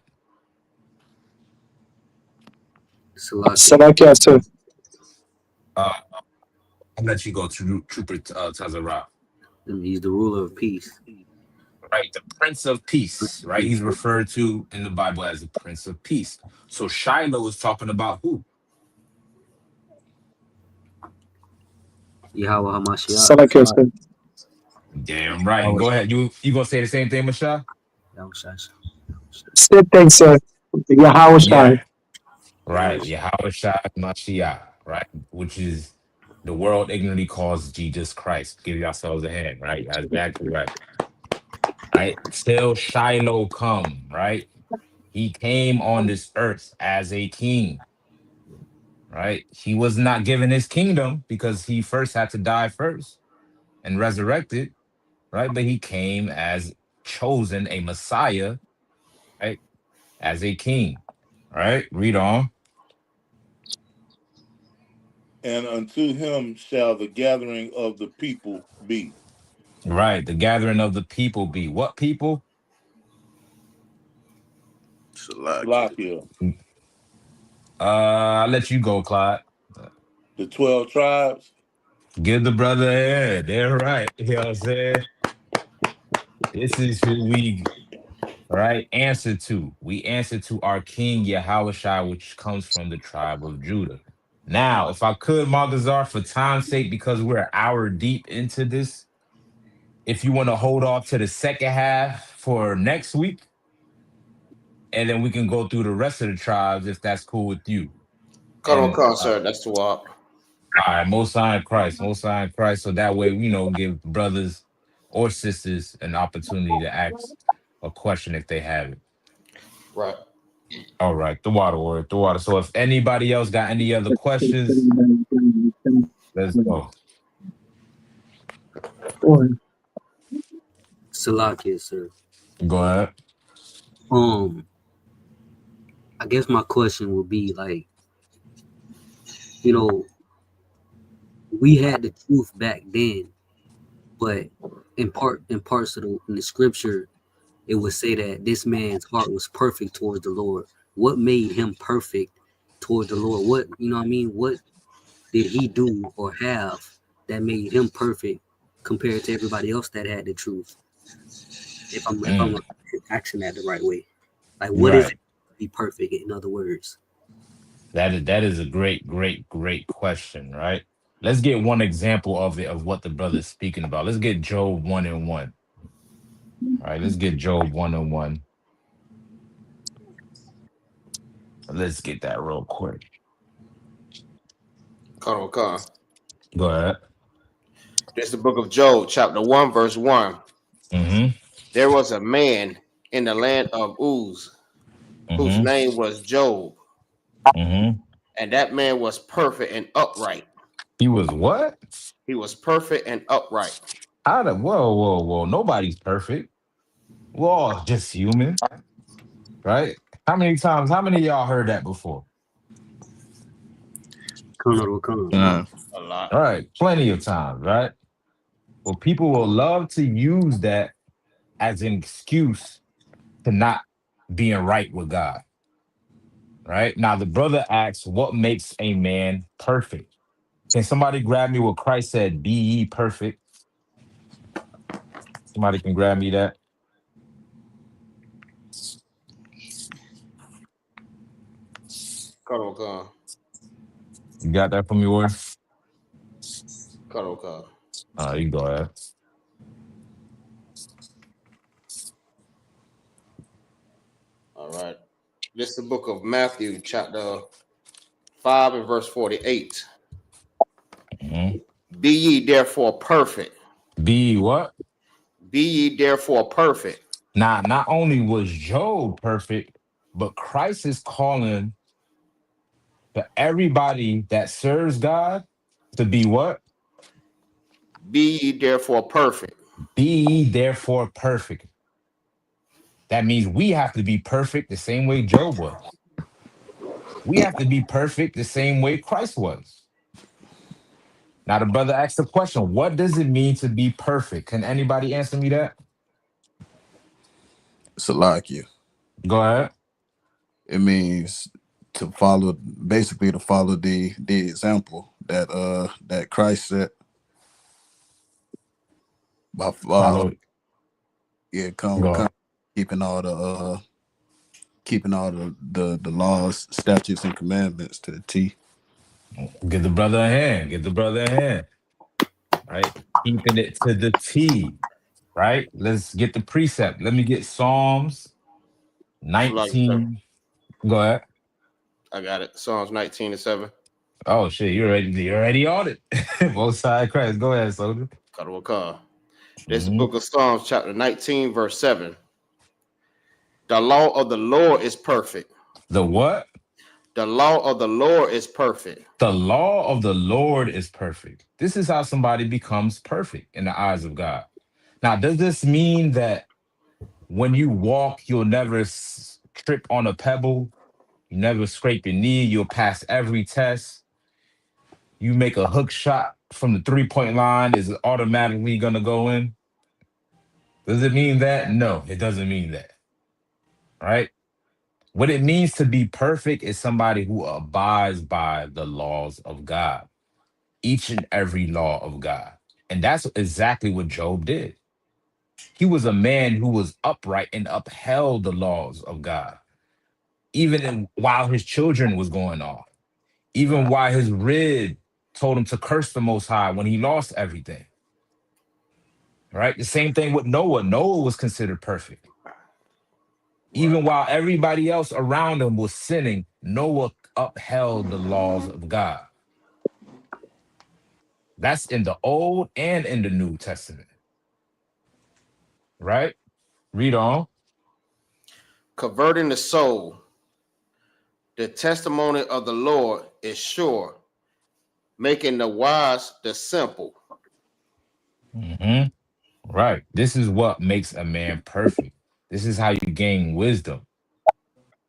Salakia. Salakia, sir. Uh, I'll let you go to Trooper Tazarah. He's the ruler of peace. Right? The Prince of Peace. Right? He's referred to in the Bible as the Prince of Peace. So Shiloh is talking about who? Yahweh Hamashiach. Salakia, sir. Damn right. Go ahead. You gonna say the same thing, Masha? Same thing, sir. Yahweh Yeah. Shai. Right. Yahweh Shai Mashiach. Right. Which is the world ignorantly calls Jesus Christ. Give yourselves a hand. Right. That's exactly right. Right. Till Shiloh come. Right. He came on this earth as a king. Right. He was not given his kingdom because he first had to die first and resurrected. Right. But he came as chosen a Messiah. Right. As a king. All right, read on. And unto him shall the gathering of the people be. Right, the gathering of the people be what people? Salakia. Salakia, I'll let you go, Clyde. the 12 tribes. Give the brother a hand. They're right. You know what I'm saying? This is who we answer to. We answer to our King Yahushua, which comes from the tribe of Judah. Now, if I could, Malgazar, for time's sake, because we're an hour deep into this, if you want to hold off to the second half for next week, and then we can go through the rest of the tribes if that's cool with you. Cut on, And cut, sir. That's too up. all right, Most High in Christ, Most High in Christ. So that way, give brothers or sisters an opportunity to ask a question if they have it. Right. All right, the water word, the water. So if anybody else got any other questions, let's go. Salakia, sir. Go ahead. I guess my question would be like, you know, we had the truth back then, but in parts of in the scripture, it would say that this man's heart was perfect towards the Lord. What made him perfect toward the Lord? What, you know what I mean? What did he do or have that made him perfect compared to everybody else that had the truth? If I'm asking that the right way. Like, what is it to be perfect, in other words? That is a great question, right? Let's get one example of it, of what the brother is speaking about. Let's get Job 1:1. All right, let's get Job 1:1. Let's get that real quick. Cut on, cut. Go ahead. This is the book of Job, chapter 1, verse 1. Mm-hmm. There was a man in the land of Uz, whose name was Job. Mm-hmm. And that man was perfect and upright. He was what? He was perfect and upright. Whoa. Nobody's perfect. We're all just human, right? How many of y'all heard that before? A lot. All right, plenty of times, right? Well, people will love to use that as an excuse to not being right with God. Right? Now, the brother asks, what makes a man perfect? Can somebody grab me what Christ said, be ye perfect? Somebody can grab me that. Cut on, cut. You got that from me, boy? Cut on, cut. You can go ahead. All right. This is the book of Matthew, chapter 5 and verse 48. Mm-hmm. Be ye therefore perfect. Be what? Be ye therefore perfect. Now, not only was Job perfect, but Christ is calling for everybody that serves God to be what? Be ye therefore perfect. Be ye therefore perfect. That means we have to be perfect the same way Job was. We have to be perfect the same way Christ was. Now, the brother asked the question, what does it mean to be perfect? Can anybody answer me that? Salakia. Go ahead. It means to follow the example that Christ set by Follow. keeping all the laws, statutes, and commandments to the T. Give the brother a hand. Right? Keeping it to the T. Right? Let's get the precept. Let me get Psalms 19. Go ahead. I got it. Psalms 19:7. Oh shit, you're already on it. Both sides Christ. Go ahead, soldier. This is the book of Psalms, chapter 19, verse 7. The law of the Lord is perfect. The what? The law of the Lord is perfect. The law of the Lord is perfect. This is how somebody becomes perfect in the eyes of God. Now, does this mean that when you walk, you'll never trip on a pebble You never scrape your knee. You'll pass every test. You make a hook shot from the 3-point line, is it automatically gonna go in? Does it mean that? No, it doesn't mean that. Right? What it means to be perfect is somebody who abides by the laws of God, each and every law of God. And that's exactly what Job did. He was a man who was upright and upheld the laws of God, even while his children was going off, even while his rib told him to curse the Most High when he lost everything. Right? The same thing with Noah. Noah was considered perfect. Even while everybody else around him was sinning, Noah upheld the laws of God. That's in the Old and in the New Testament. Right? Read on. Converting the soul. The testimony of the Lord is sure, making the wise the simple. Mhm. Right. This is what makes a man perfect. This is how you gain wisdom.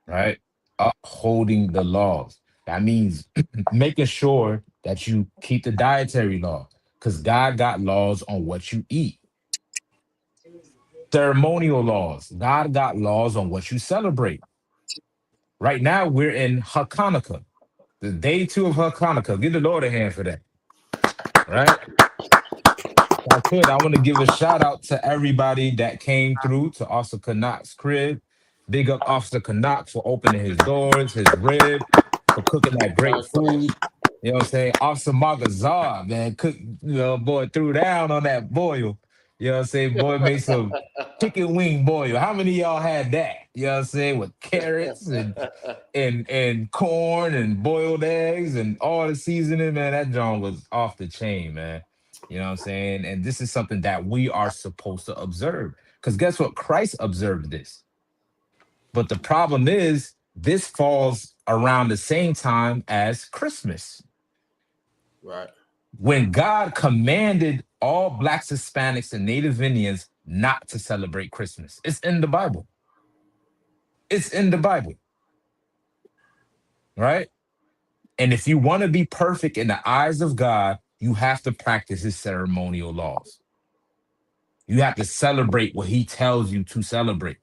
Right? Upholding the laws. That means making sure that you keep the dietary law, because God got laws on what you eat. Ceremonial laws. God got laws on what you celebrate. Right now, we're in Hanukkah, the day 2 of Hanukkah. Give the Lord a hand for that. Right? I want to give a shout out to everybody that came through to Officer Kanak's crib. Big up Officer Kanak for opening his doors, his rib, for cooking that great food. You know what I'm saying? Officer Magazar, man, boy, threw down on that boil. You know what I'm saying? Boy made some chicken wing boil. How many of y'all had that? You know what I'm saying? With carrots and corn and boiled eggs and all the seasoning, man. That John was off the chain, man. You know what I'm saying? And this is something that we are supposed to observe. Because guess what? Christ observed this. But the problem is, this falls around the same time as Christmas, Right. when God commanded all Blacks, Hispanics, and Native Indians not to celebrate Christmas. It's in the Bible. It's in the Bible. Right? And if you want to be perfect in the eyes of God, you have to practice his ceremonial laws. You have to celebrate what he tells you to celebrate.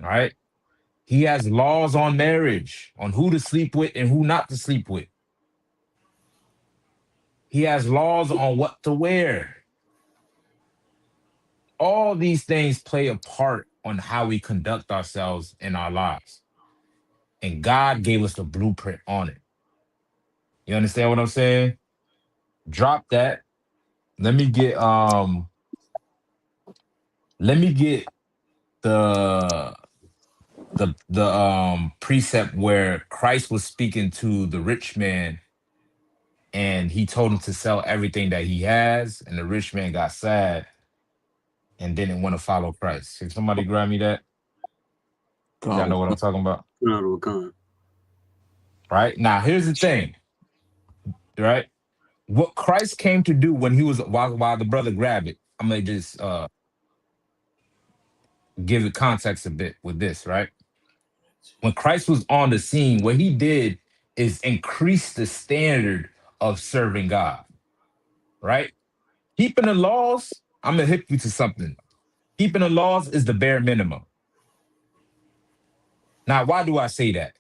All right? He has laws on marriage, on who to sleep with and who not to sleep with. He has laws on what to wear. All these things play a part on how we conduct ourselves in our lives. And God gave us the blueprint on it. You understand what I'm saying? Drop that. Let me get the precept where Christ was speaking to the rich man, and he told him to sell everything that he has, and the rich man got sad and didn't want to follow Christ. Can somebody grab me that? Y'all know what I'm talking about? Right? Now, here's the thing. Right? What Christ came to do when he was, while the brother grabbed it, I'm going to just give it context a bit with this, right? When Christ was on the scene, what he did is increase the standard of serving God, right? Keeping the laws, I'm going to hit you to something. Keeping the laws is the bare minimum. Now, why do I say that?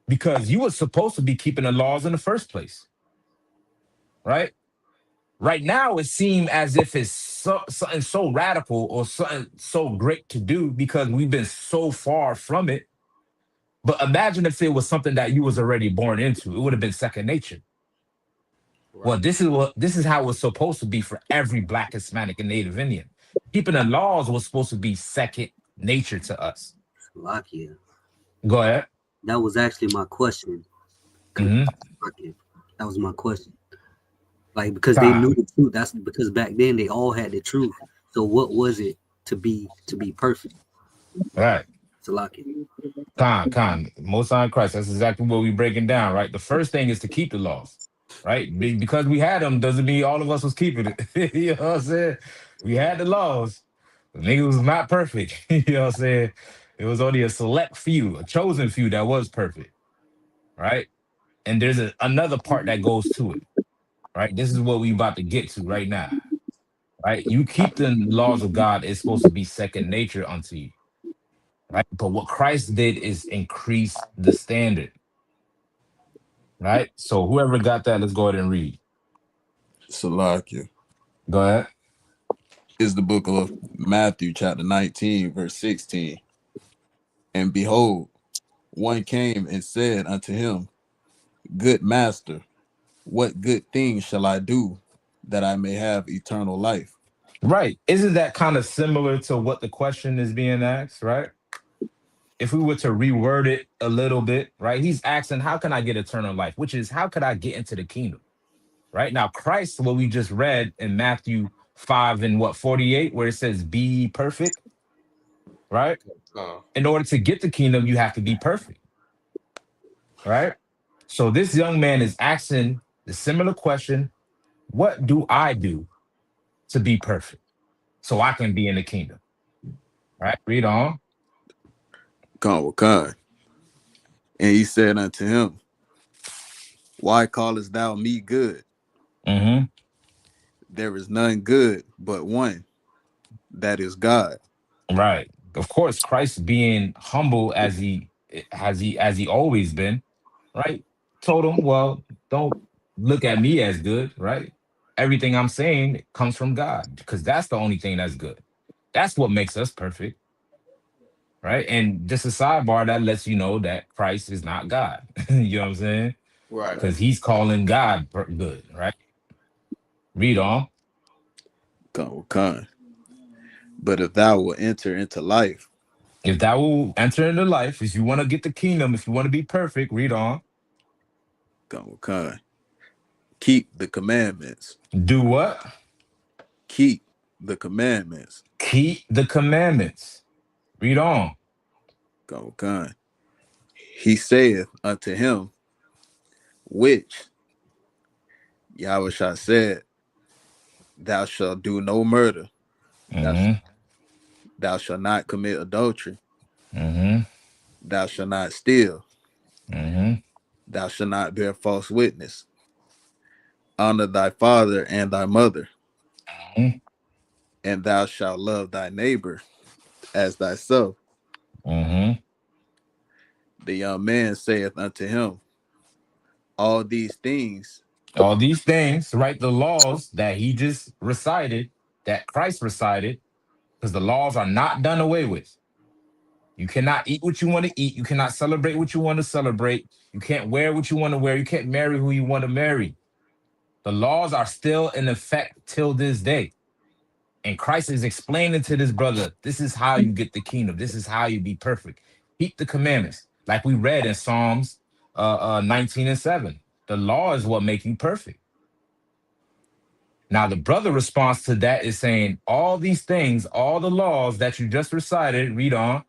Because you were supposed to be keeping the laws in the first place, right? Right now, it seems as if it's something so radical or something so great to do because we've been so far from it. But imagine if it was something that you was already born into. It would have been second nature. Right. Well, this is how it was supposed to be for every Black, Hispanic, and Native Indian. Keeping the laws was supposed to be second nature to us. Lakia. Go ahead. That was actually my question. Mm-hmm. That was my question. Like, because they knew the truth. That's because back then they all had the truth. So what was it to be perfect? Right. Salakia. Khan. Most High Christ. That's exactly what we're breaking down, right? The first thing is to keep the laws, right? Because we had them doesn't mean all of us was keeping it. You know what I'm saying? We had the laws. The niggas was not perfect. You know what I'm saying? It was only a select few, a chosen few that was perfect, right? And there's another part that goes to it, right? This is what we about to get to right now, right? You keep the laws of God, it's supposed to be second nature unto you, right? But what Christ did is increase the standard, right? So whoever got that, let's go ahead and read. Salakia Go ahead. is the book of Matthew, chapter 19, verse 16. And behold, one came and said unto him, Good master, what good thing shall I do that I may have eternal life? Right. Isn't that kind of similar to what the question is being asked, right? If we were to reword it a little bit, right? He's asking, how can I get eternal life? Which is, how could I get into the kingdom? Right now, Christ, what we just read in Matthew 5 and 48, where it says, be ye perfect, right? In order to get the kingdom, you have to be perfect, right? So this young man is asking the similar question, what do I do to be perfect so I can be in the kingdom? Right? Read on. Con. And he said unto him, Why callest thou me good? Mm-hmm. There is none good but one, that is God. Right. Of course, Christ being humble as he always been, right? Told him, well, don't look at me as good, right? Everything I'm saying comes from God because that's the only thing that's good. That's what makes us perfect, right? And just a sidebar that lets you know that Christ is not God. You know what I'm saying? Right. Because he's calling God good, right? Read on. Con. But if thou wilt enter into life, If thou will enter into life, if you want to get the kingdom, if you want to be perfect, read on. Con. Keep the commandments. Do what? Keep the commandments. Keep the commandments. Read on. Con. He saith unto him, which Yahushua said, Thou shalt do no murder. Mm-hmm. Thou shalt not commit adultery. Mm-hmm. Thou shalt not steal. Mm-hmm. Thou shalt not bear false witness. Honor thy father and thy mother. Mm-hmm. And thou shalt love thy neighbor as thyself. Mm-hmm. The young man saith unto him, All these things, right? The laws that he just recited, that Christ recited, because the laws are not done away with. You cannot eat what you want to eat. You cannot celebrate what you want to celebrate. You can't wear what you want to wear. You can't marry who you want to marry. The laws are still in effect till this day. And Christ is explaining to this brother, this is how you get the kingdom. This is how you be perfect. Keep the commandments. Like we read in Psalms 19 and 7. The law is what makes you perfect. Now, the brother response to that is saying, all these things, all the laws that you just recited, read on.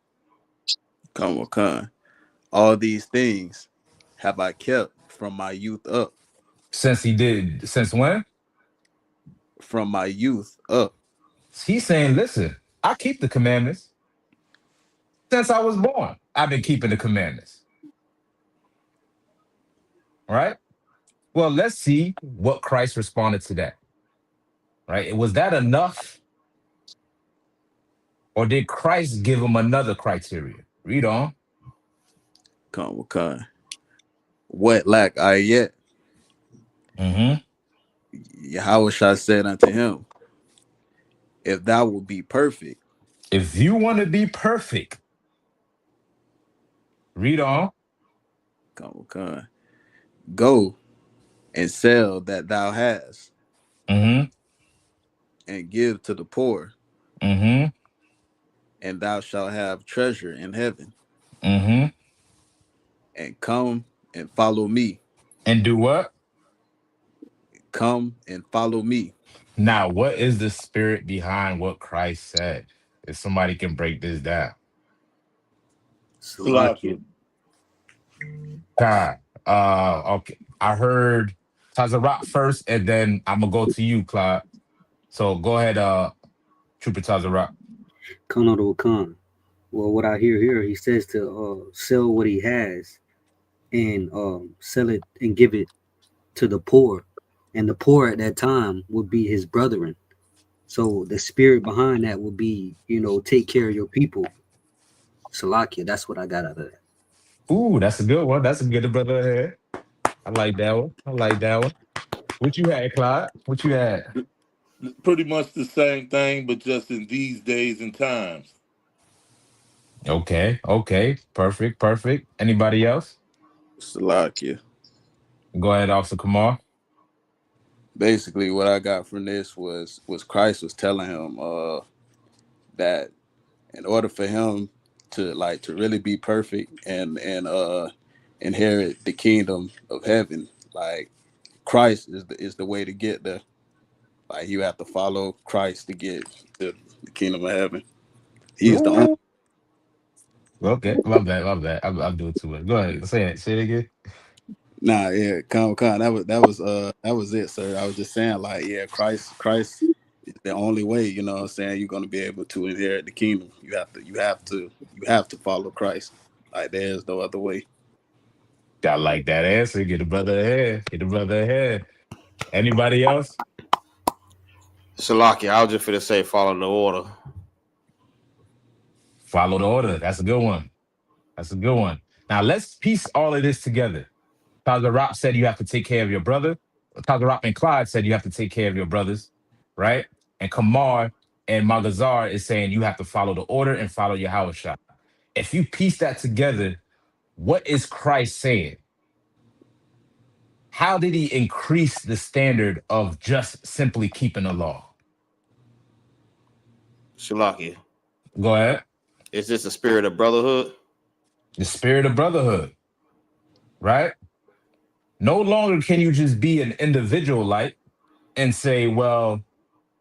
Con. All these things have I kept from my youth up. Since when? From my youth up. He's saying, listen, I keep the commandments. Since I was born, I've been keeping the commandments. Right? Well, let's see what Christ responded to that. Right? Was that enough? Or did Christ give him another criteria? Read on. Con. What lack I yet? Mm-hmm. Yahushua said unto him, If thou wilt be perfect. If you want to be perfect, read on. Con. Go and sell that thou hast. Mm-hmm. And give to the poor. Mm-hmm. And thou shalt have treasure in heaven. Mm-hmm. And come and follow me. And do what? Come and follow me. Now, what is the spirit behind what Christ said? If somebody can break this down. Salakia. God. Okay. I heard Tazarat first, and then I'm gonna go to you, Claude. So go ahead, Trooper Tazarat. Khan. Well, what I hear here, he says to sell what he has and sell it and give it to the poor, and the poor at that time would be his brethren. So the spirit behind that would be, take care of your people. Salakia, that's what I got out of that. Ooh, that's a good one. That's a good brother ahead. I like that one. I like that one. What you had, Clyde? What you had? Pretty much the same thing, but just in these days and times. Okay, okay. Perfect, perfect. Anybody else? Salakia. Go ahead, Officer Kamar. Basically, what I got from this was Christ was telling him that in order for him to really be perfect and inherit the kingdom of heaven, like Christ is the way to get there. Like you have to follow Christ to get to the kingdom of heaven. He is the only. Ooh. Okay, love that, love that. I'll do it too much. Go ahead, say it again. Nah, yeah, come. That was it, sir. I was just saying, like, yeah, Christ is the only way. You know what I'm saying? You're gonna be able to inherit the kingdom. You have to follow Christ. Like there's no other way. I like that answer. Get the brother ahead. Get the brother ahead. Anybody else? Salakia, I was just finna say follow the order. Follow the order. That's a good one. That's a good one. Now let's piece all of this together. Father Rock said you have to take care of your brother. Father Rock and Clyde said you have to take care of your brothers, right? And Kamar and Magazar is saying you have to follow the order and follow your house shot. If you piece that together, what is Christ saying? How did he increase the standard of just simply keeping the law? Salakia, Go ahead. is this the spirit of brotherhood? The spirit of brotherhood, right? No longer can you just be an individual like and say, well,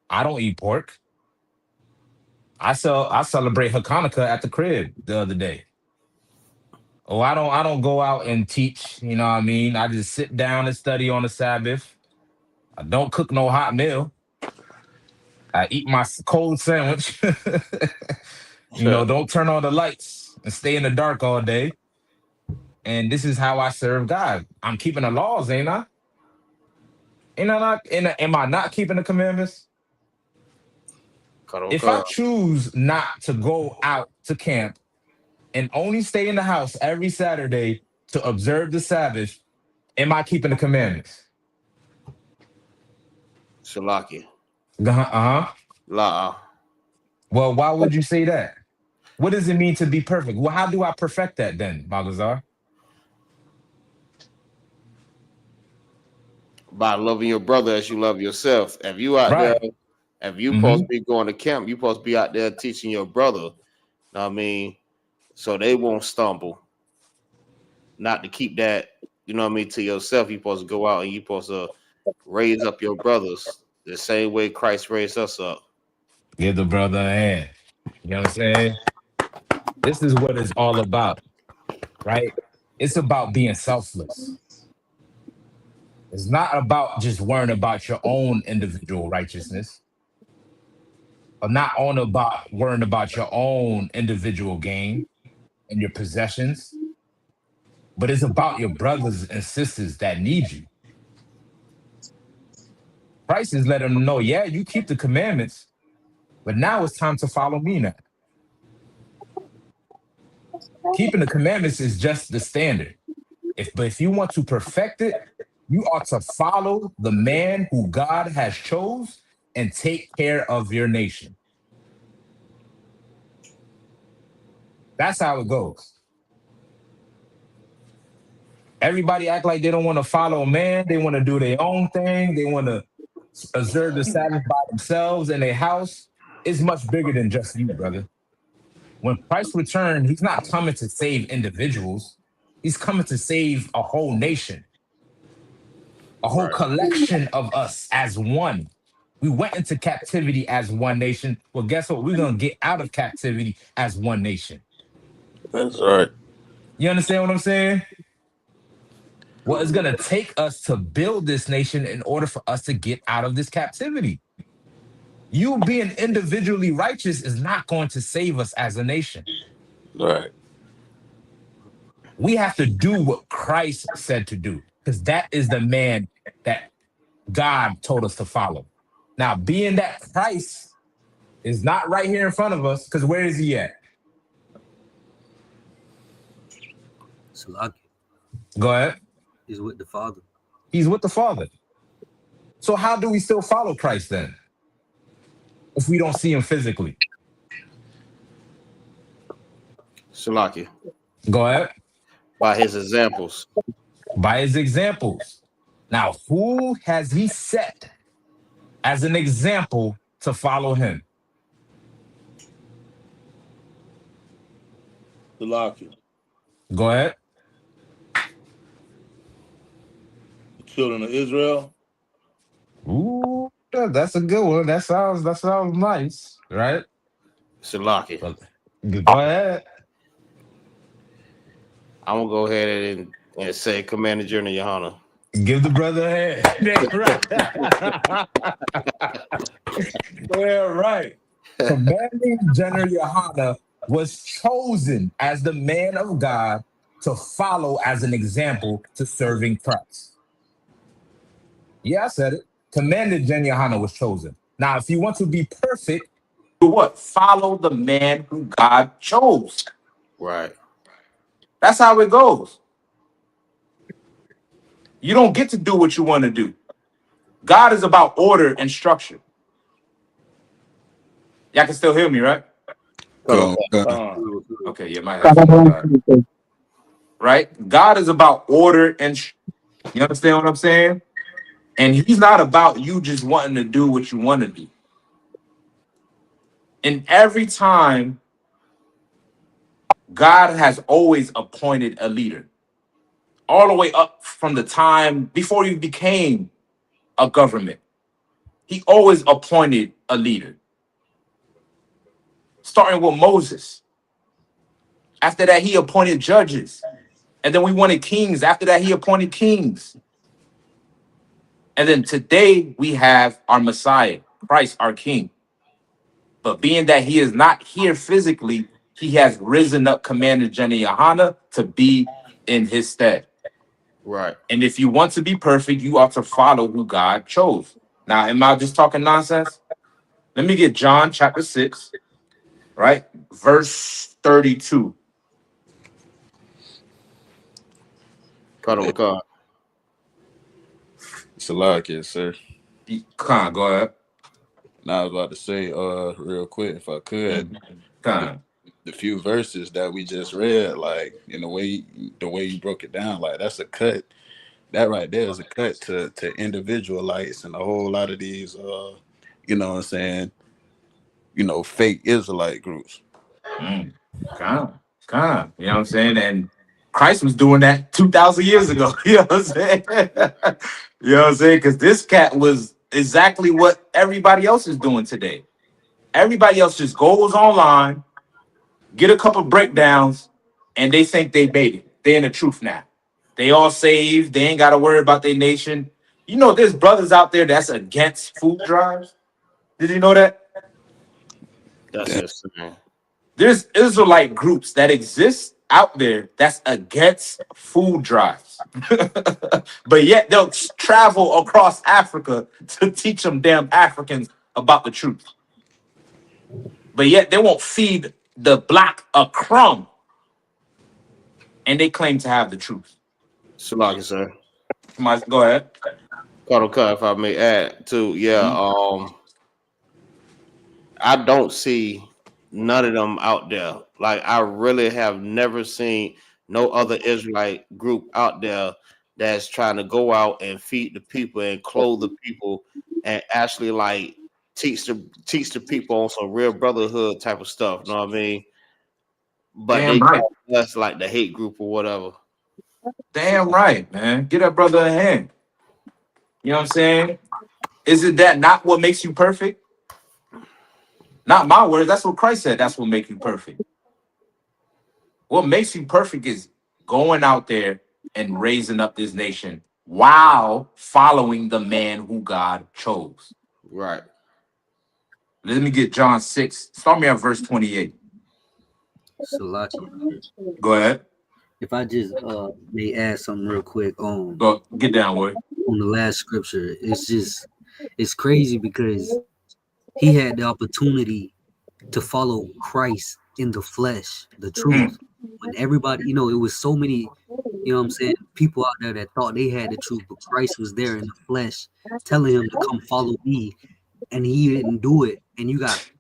I don't eat pork. I celebrate Hanukkah at the crib the other day. Oh, I don't go out and teach, you know what I mean? I just sit down and study on the Sabbath. I don't cook no hot meal. I eat my cold sandwich. Don't turn on the lights and stay in the dark all day. And this is how I serve God. I'm keeping the laws, ain't I? Am I not keeping the commandments? If I choose not to go out to camp and only stay in the house every Saturday to observe the Sabbath, am I keeping the commandments? Salakia. Uh-huh. La. Well, why would you say that? What does it mean to be perfect? Well, how do I perfect that then, Balazar? By loving your brother as you love yourself. If you out Right. there, if you supposed to be going to camp, you supposed to be out there teaching your brother. Know what I mean, so they won't stumble. Not to keep that, you know what I mean, to yourself. You supposed to go out and you supposed to raise up your brothers the same way Christ raised us up. Give the brother a hand. You know what I'm saying? This is what it's all about, right? It's about being selfless. It's not about just worrying about your own individual righteousness, or not only about worrying about your own individual gain and your possessions, but it's about your brothers and sisters that need you. Christ is letting them know, yeah, you keep the commandments, but now it's time to follow me now. Keeping the commandments is just the standard. But if you want to perfect it, you ought to follow the man who God has chose and take care of your nation. That's how it goes. Everybody act like they don't want to follow a man. They want to do their own thing. They want to observe the Sabbath by themselves in their house. It's much bigger than just you, brother. When Christ returned, he's not coming to save individuals. He's coming to save a whole nation, a whole collection of us as one. We went into captivity as one nation. Well, guess what? We're going to get out of captivity as one nation. That's right. You understand what I'm saying? Well, it's going to take us to build this nation in order for us to get out of this captivity. You being individually righteous is not going to save us as a nation. Right. We have to do what Christ said to do because that is the man that God told us to follow. Now, being that Christ is not right here in front of us, because where is he at? Salaki Go ahead. is with the Father. He's with the Father. So how do we still follow Christ then? If we don't see him physically? Shalaki, Go ahead. by his examples. By his examples. Now, who has he set as an example to follow him? Salakia. Go ahead. The children of Israel. Ooh, that's a good one. That sounds nice, right? Shalaki. Go ahead. I'm gonna go ahead and say Commander General Yohana. Give the brother a hand. Yeah, right. Commanding General Yohana was chosen as the man of God to follow as an example to serving Christ. Yeah, I said it. Commanding General Yohana was chosen. Now, if you want to be perfect, do what? Follow the man who God chose. Right. That's how it goes. You don't get to do what you want to do. God is about order and structure. Y'all can still hear me, right? Go, go. Okay, yeah, my headphones. Right? God is about order and you understand what I'm saying? And he's not about you just wanting to do what you want to do. And every time, God has always appointed a leader. All the way up from the time before you became a government. He always appointed a leader. Starting with Moses. After that, he appointed judges. And then we wanted kings. After that, he appointed kings. And then today, we have our Messiah, Christ, our King. But being that he is not here physically, he has risen up Commander General Yohana to be in his stead. Right. And if you want to be perfect, you ought to follow who God chose. Now, am I just talking nonsense? Let me get John chapter 6, right? Verse 32. God. Salakia, sir. Con, go ahead. Now I was about to say, real quick, if I could, Con. the few verses that we just read, like in the way you broke it down, like that's a cut. That right there is a cut to individualites and a whole lot of these you know what I'm saying, fake Israelite groups. Con. You know what I'm saying? And Christ was doing that 2,000 years ago. You know what I'm saying? You know what I'm saying? Because this cat was exactly what everybody else is doing today. Everybody else just goes online, get a couple breakdowns, and they think they made it. They're in the truth now. They all saved. They ain't got to worry about their nation. You know, there's brothers out there that's against food drives. Did you know that? That's insane. There's Israelite groups that exist out there that's against food drives. But yet they'll travel across Africa to teach them damn Africans about the truth. But yet they won't feed the black a crumb. And they claim to have the truth. Shalaki, sir. Go ahead. God, if I may add too, I don't see none of them out there. Like I really have never seen no other Israelite group out there that's trying to go out and feed the people and clothe the people and actually like teach the people on some real brotherhood type of stuff. You know what I mean? But Damn they right. call us like the hate group or whatever. Damn right, man. Get that brother a hand. You know what I'm saying? Isn't that not what makes you perfect? Not my words. That's what Christ said. That's what makes you perfect. What makes you perfect is going out there and raising up this nation while following the man who God chose. Right. Let me get John 6. Start me at verse 28. Salakia. Go ahead. If I just may add something real quick Go get down, boy. on the last scripture, it's crazy because he had the opportunity to follow Christ in the flesh, the truth. When everybody, it was so many, what I'm saying, people out there that thought they had the truth, but Christ was there in the flesh telling him to come follow me, and he didn't do it. And you got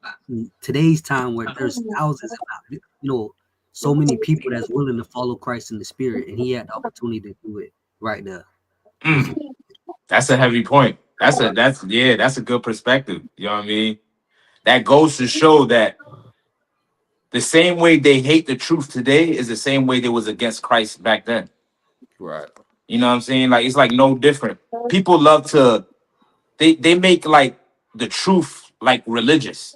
today's time where there's thousands, so many people that's willing to follow Christ in the spirit, and he had the opportunity to do it right there. That's a heavy point. That's a good perspective. You know what I mean? That goes to show that the same way they hate the truth today is the same way they was against Christ back then. Right. You know what I'm saying? Like, it's like no different. People love to they make like the truth like religious.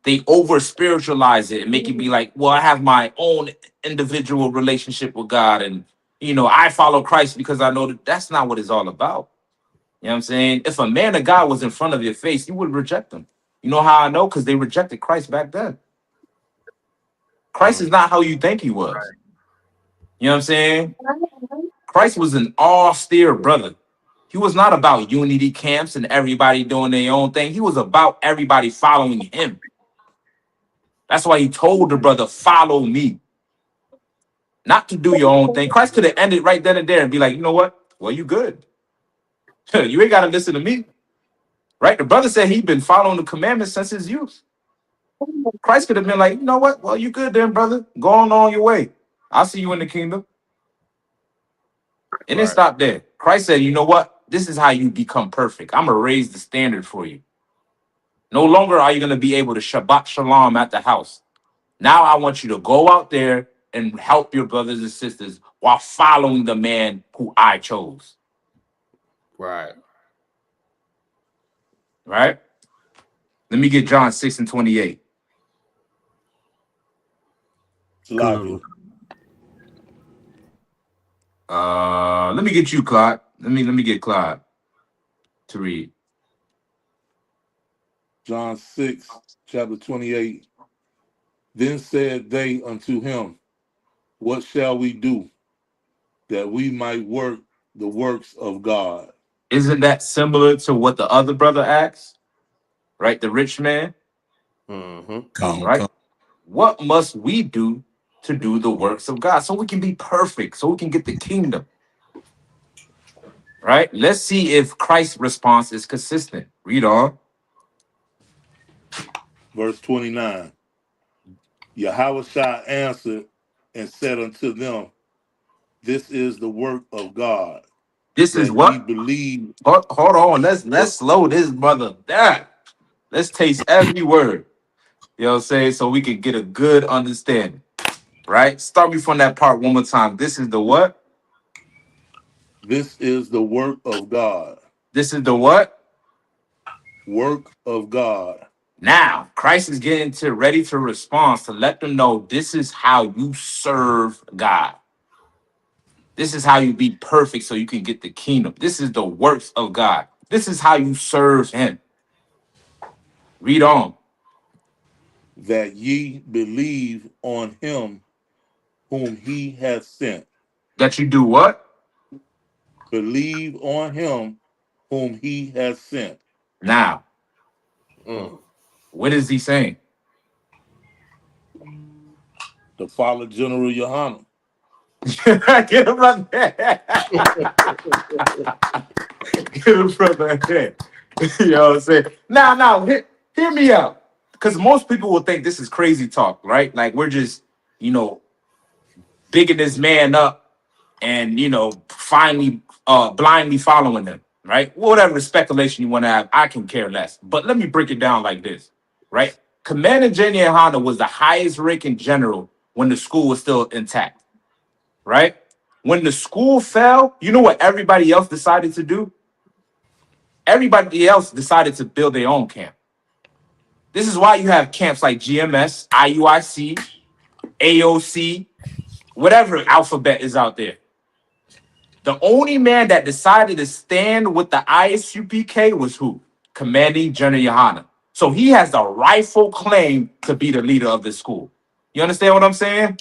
They over spiritualize it and make it be like, well, I have my own individual relationship with God, and I follow Christ because I know that that's not what it's all about. You know what I'm saying? If a man of God was in front of your face, you would reject him. You know how I know? Because they rejected Christ back then. Christ is not how you think he was. You know what I'm saying? Christ was an austere brother. He was not about unity camps and everybody doing their own thing. He was about everybody following him. That's why he told the brother, follow me. Not to do your own thing. Christ could have ended right then and there and be like, you know what? Well, you good. You ain't got to listen to me. Right? The brother said he'd been following the commandments since his youth. Christ could have been like, you know what? Well, you good then, brother. Go on your way. I'll see you in the kingdom. It didn't stop there. Christ said, you know what? This is how you become perfect. I'm going to raise the standard for you. No longer are you going to be able to Shabbat Shalom at the house. Now I want you to go out there and help your brothers and sisters while following the man who I chose. Right. Right? Let me get John 6:28. Salakia. Let me get you, Clyde. Let me get Clyde to read. John 6, chapter 28. Then said they unto him, what shall we do that we might work the works of God? Isn't that similar to what the other brother asked? Right? The rich man. Mm-hmm. Right? What must we do to do the works of God so we can be perfect, so we can get the kingdom? Right? Let's see if Christ's response is consistent. Read on. Verse 29. Yahushua answered and said unto them, this is the work of God. This is that what? ye believe. Hold on. Let's slow this brother down. Let's taste every word. You know what I'm saying? So we can get a good understanding. Right? Start me from that part one more time. This is the what? This is the work of God. This is the what? Work of God. Now, Christ is getting ready to respond to let them know this is how you serve God. This is how you be perfect so you can get the kingdom. This is the works of God. This is how you serve him. Read on. That ye believe on him whom he hath sent. That you do what? Believe on him whom he hath sent. Now, what is he saying? To follow General Yohanan. Get him right there. Get him from there. You know what I'm saying? Now, hear me out. Because most people will think this is crazy talk, right? Like we're just, bigging this man up and, finally blindly following him, right? Whatever speculation you want to have, I can care less. But let me break it down like this, right? Commander General Yohanan was the highest ranking general when the school was still intact, right? When the school fell, you know what everybody else decided to do? Everybody else decided to build their own camp. This is why you have camps like GMS, IUIC, AOC, whatever alphabet is out there. The only man that decided to stand with the ISUPK was who? Commanding General Yohanan. So he has the rightful claim to be the leader of the school. You understand what I'm saying?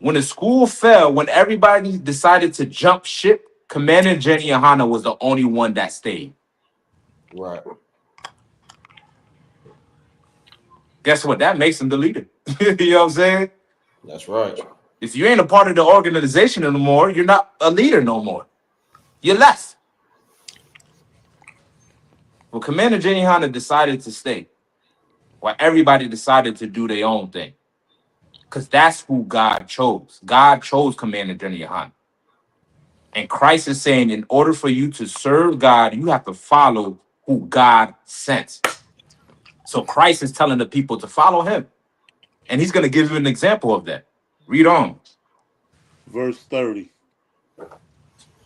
When the school fell, when everybody decided to jump ship, Commander Jenny was the only one that stayed. Right. Guess what? That makes him the leader. You know what I'm saying? That's right. If you ain't a part of the organization anymore, you're not a leader no more. You're less. Well, Commander Jenny decided to stay, while everybody decided to do their own thing. Because that's who God chose. God chose Commander Jenny. And Christ is saying, in order for you to serve God, you have to follow who God sent. So Christ is telling the people to follow him. And he's going to give you an example of that. Read on. Verse 30.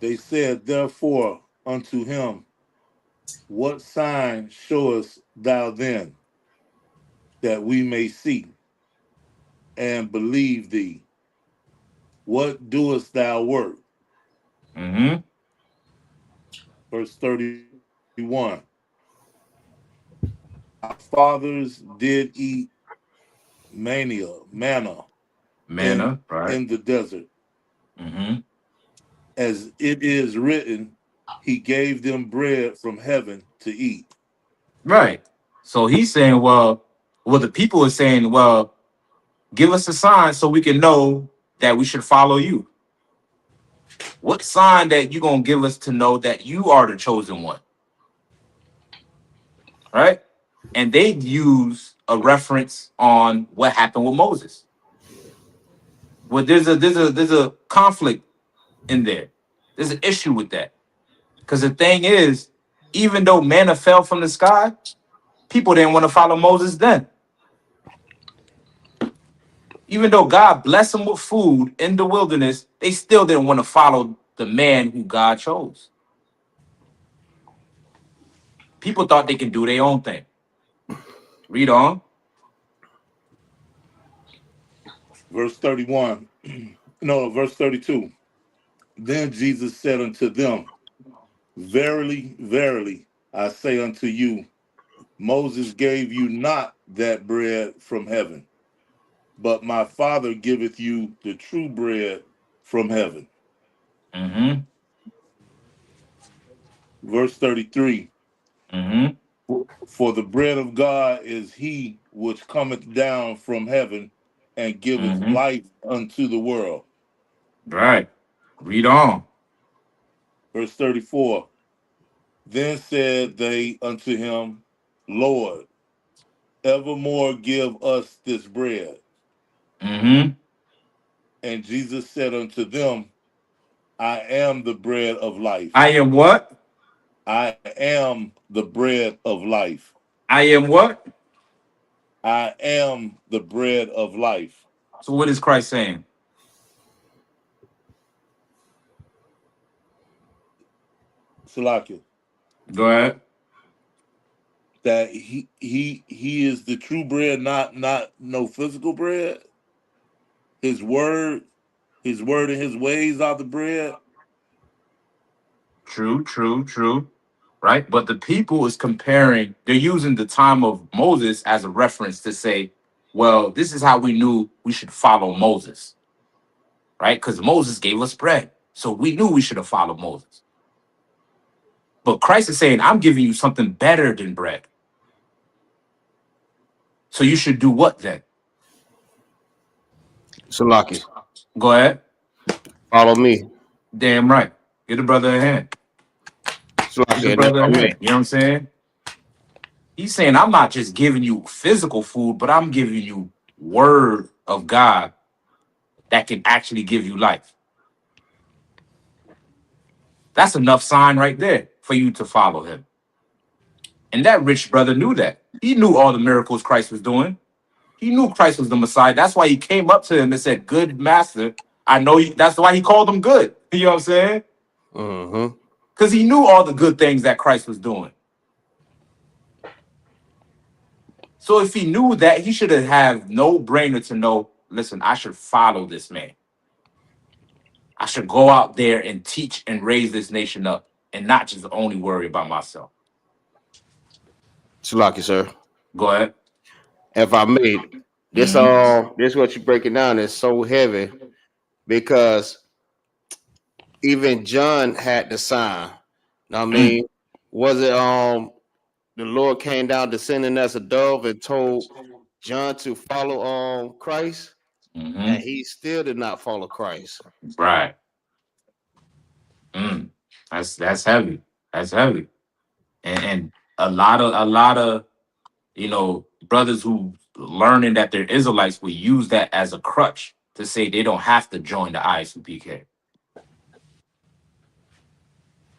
They said, therefore, unto him, what sign showest thou then, that we may see and believe thee? What doest thou work? Mm-hmm. Verse 31. Our fathers did eat manna Manna, right? in the desert. Mm-hmm. As it is written, he gave them bread from heaven to eat. Right. So he's saying, well, the people are saying, well, give us a sign so we can know that we should follow you. What sign that you going to give us to know that you are the chosen one? Right? And they use a reference on what happened with Moses. Well, there's a conflict in there. There's an issue with that. Because the thing is, even though manna fell from the sky, people didn't want to follow Moses then. Even though God blessed them with food in the wilderness, they still didn't want to follow the man who God chose. People thought they could do their own thing. Read on. Verse 31. No, verse 32. Then Jesus said unto them, verily, verily, I say unto you, Moses gave you not that bread from heaven, but my Father giveth you the true bread from heaven. Mm-hmm. Verse 33. Mm-hmm. For the bread of God is he which cometh down from heaven and giveth Mm-hmm. life unto the world. Right. Read on. Verse 34. Then said they unto him, Lord, evermore give us this bread. Mm-hmm. And Jesus said unto them, I am the bread of life. I am what? I am the bread of life. I am what? I am the bread of life. So what is Christ saying? Salakia. Go ahead. That he is the true bread, not no physical bread. His word and his ways are the bread. True. Right? But the people is comparing, they're using the time of Moses as a reference to say, well, this is how we knew we should follow Moses. Right? Because Moses gave us bread. So we knew we should have followed Moses. But Christ is saying, I'm giving you something better than bread. So you should do what then? Salaki, Go ahead. follow me. Damn right. Get the brother a hand. Get Salaki, the and that's brother a on me. hand. You know what I'm saying? He's saying, I'm not just giving you physical food, but I'm giving you word of God that can actually give you life. That's enough sign right there for you to follow him. And that rich brother knew that. He knew all the miracles Christ was doing. He knew Christ was the Messiah. That's why he came up to him and said, good master, I know you. That's why he called him good. You know what I'm saying? Mm-hmm. Because he knew all the good things that Christ was doing. So if he knew that, he should have no brainer to know, listen, I should follow this man. I should go out there and teach and raise this nation up and not just only worry about myself. Salaki, sir. Go ahead. if I may, this this what you breaking down is so heavy because even John had the sign. Know what I mean, was it the Lord came down descending as a dove and told John to follow Christ, and he still did not follow Christ. Right. That's heavy. That's heavy. And a lot of brothers who learning that they're Israelites will use that as a crutch to say they don't have to join the ISUPK.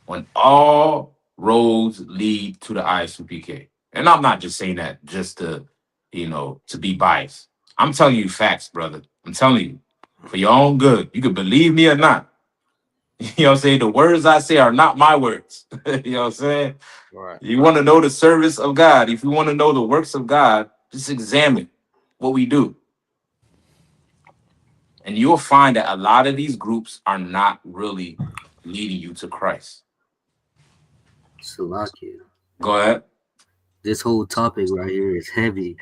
When all roads lead to the ISUPK. And I'm not just saying that just to be biased. I'm telling you facts, brother. I'm telling you for your own good. You can believe me or not. You know what I'm saying? The words I say are not my words. You know what I'm saying? Right. You want to know the service of God. If you want to know the works of God, just examine what we do. And you'll find that a lot of these groups are not really leading you to Christ. Salakia. Go ahead. This whole topic right here is heavy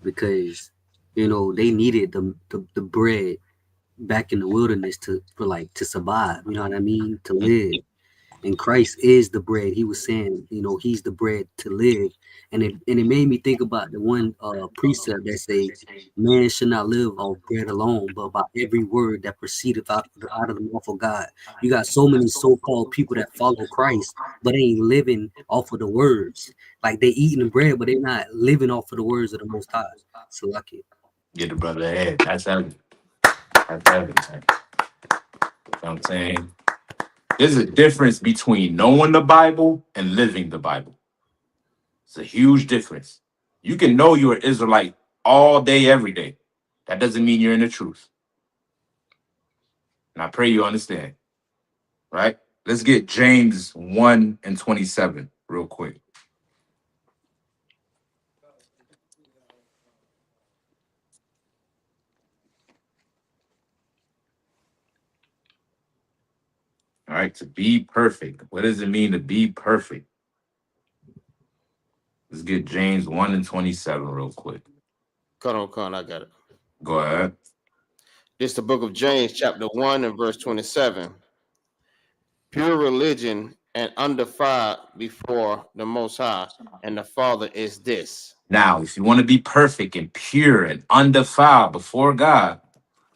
because they needed the bread back in the wilderness to survive. You know what I mean? To live. And Christ is the bread. He was saying, he's the bread to live. And it made me think about the one precept that say, man should not live off bread alone, but by every word that proceedeth out of the mouth of God. You got so many so-called people that follow Christ, but they ain't living off of the words. Like they eating the bread, but they're not living off of the words of the Most High. So lucky. Get the brother ahead. That's heavy. That's heavy, man. You know what I'm saying? There's a difference between knowing the Bible and living the Bible. It's a huge difference. You can know you're an Israelite all day, every day. That doesn't mean you're in the truth. And I pray you understand. Right? Let's get James 1:27 real quick. All right, to be perfect. What does it mean to be perfect? Let's get James 1:27 real quick. Cut on, I got it. Go ahead. This is the book of James, chapter 1 and verse 27. Pure religion and undefiled before the Most High and the Father is this. Now, if you want to be perfect and pure and undefiled before God,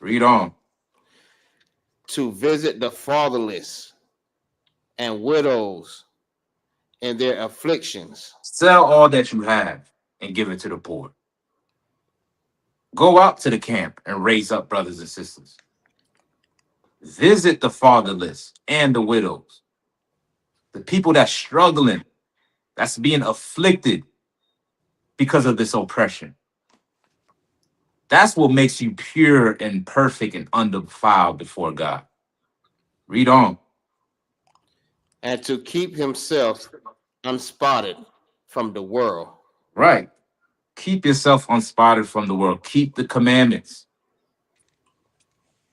read on. To visit the fatherless and widows in their afflictions. Sell all that you have and give it to the poor. Go out to the camp and raise up brothers and sisters. Visit the fatherless and the widows. The people that's struggling, that's being afflicted because of this oppression. That's what makes you pure and perfect and undefiled before God. Read on. And to keep himself unspotted from the world. Right. Keep yourself unspotted from the world. Keep the commandments.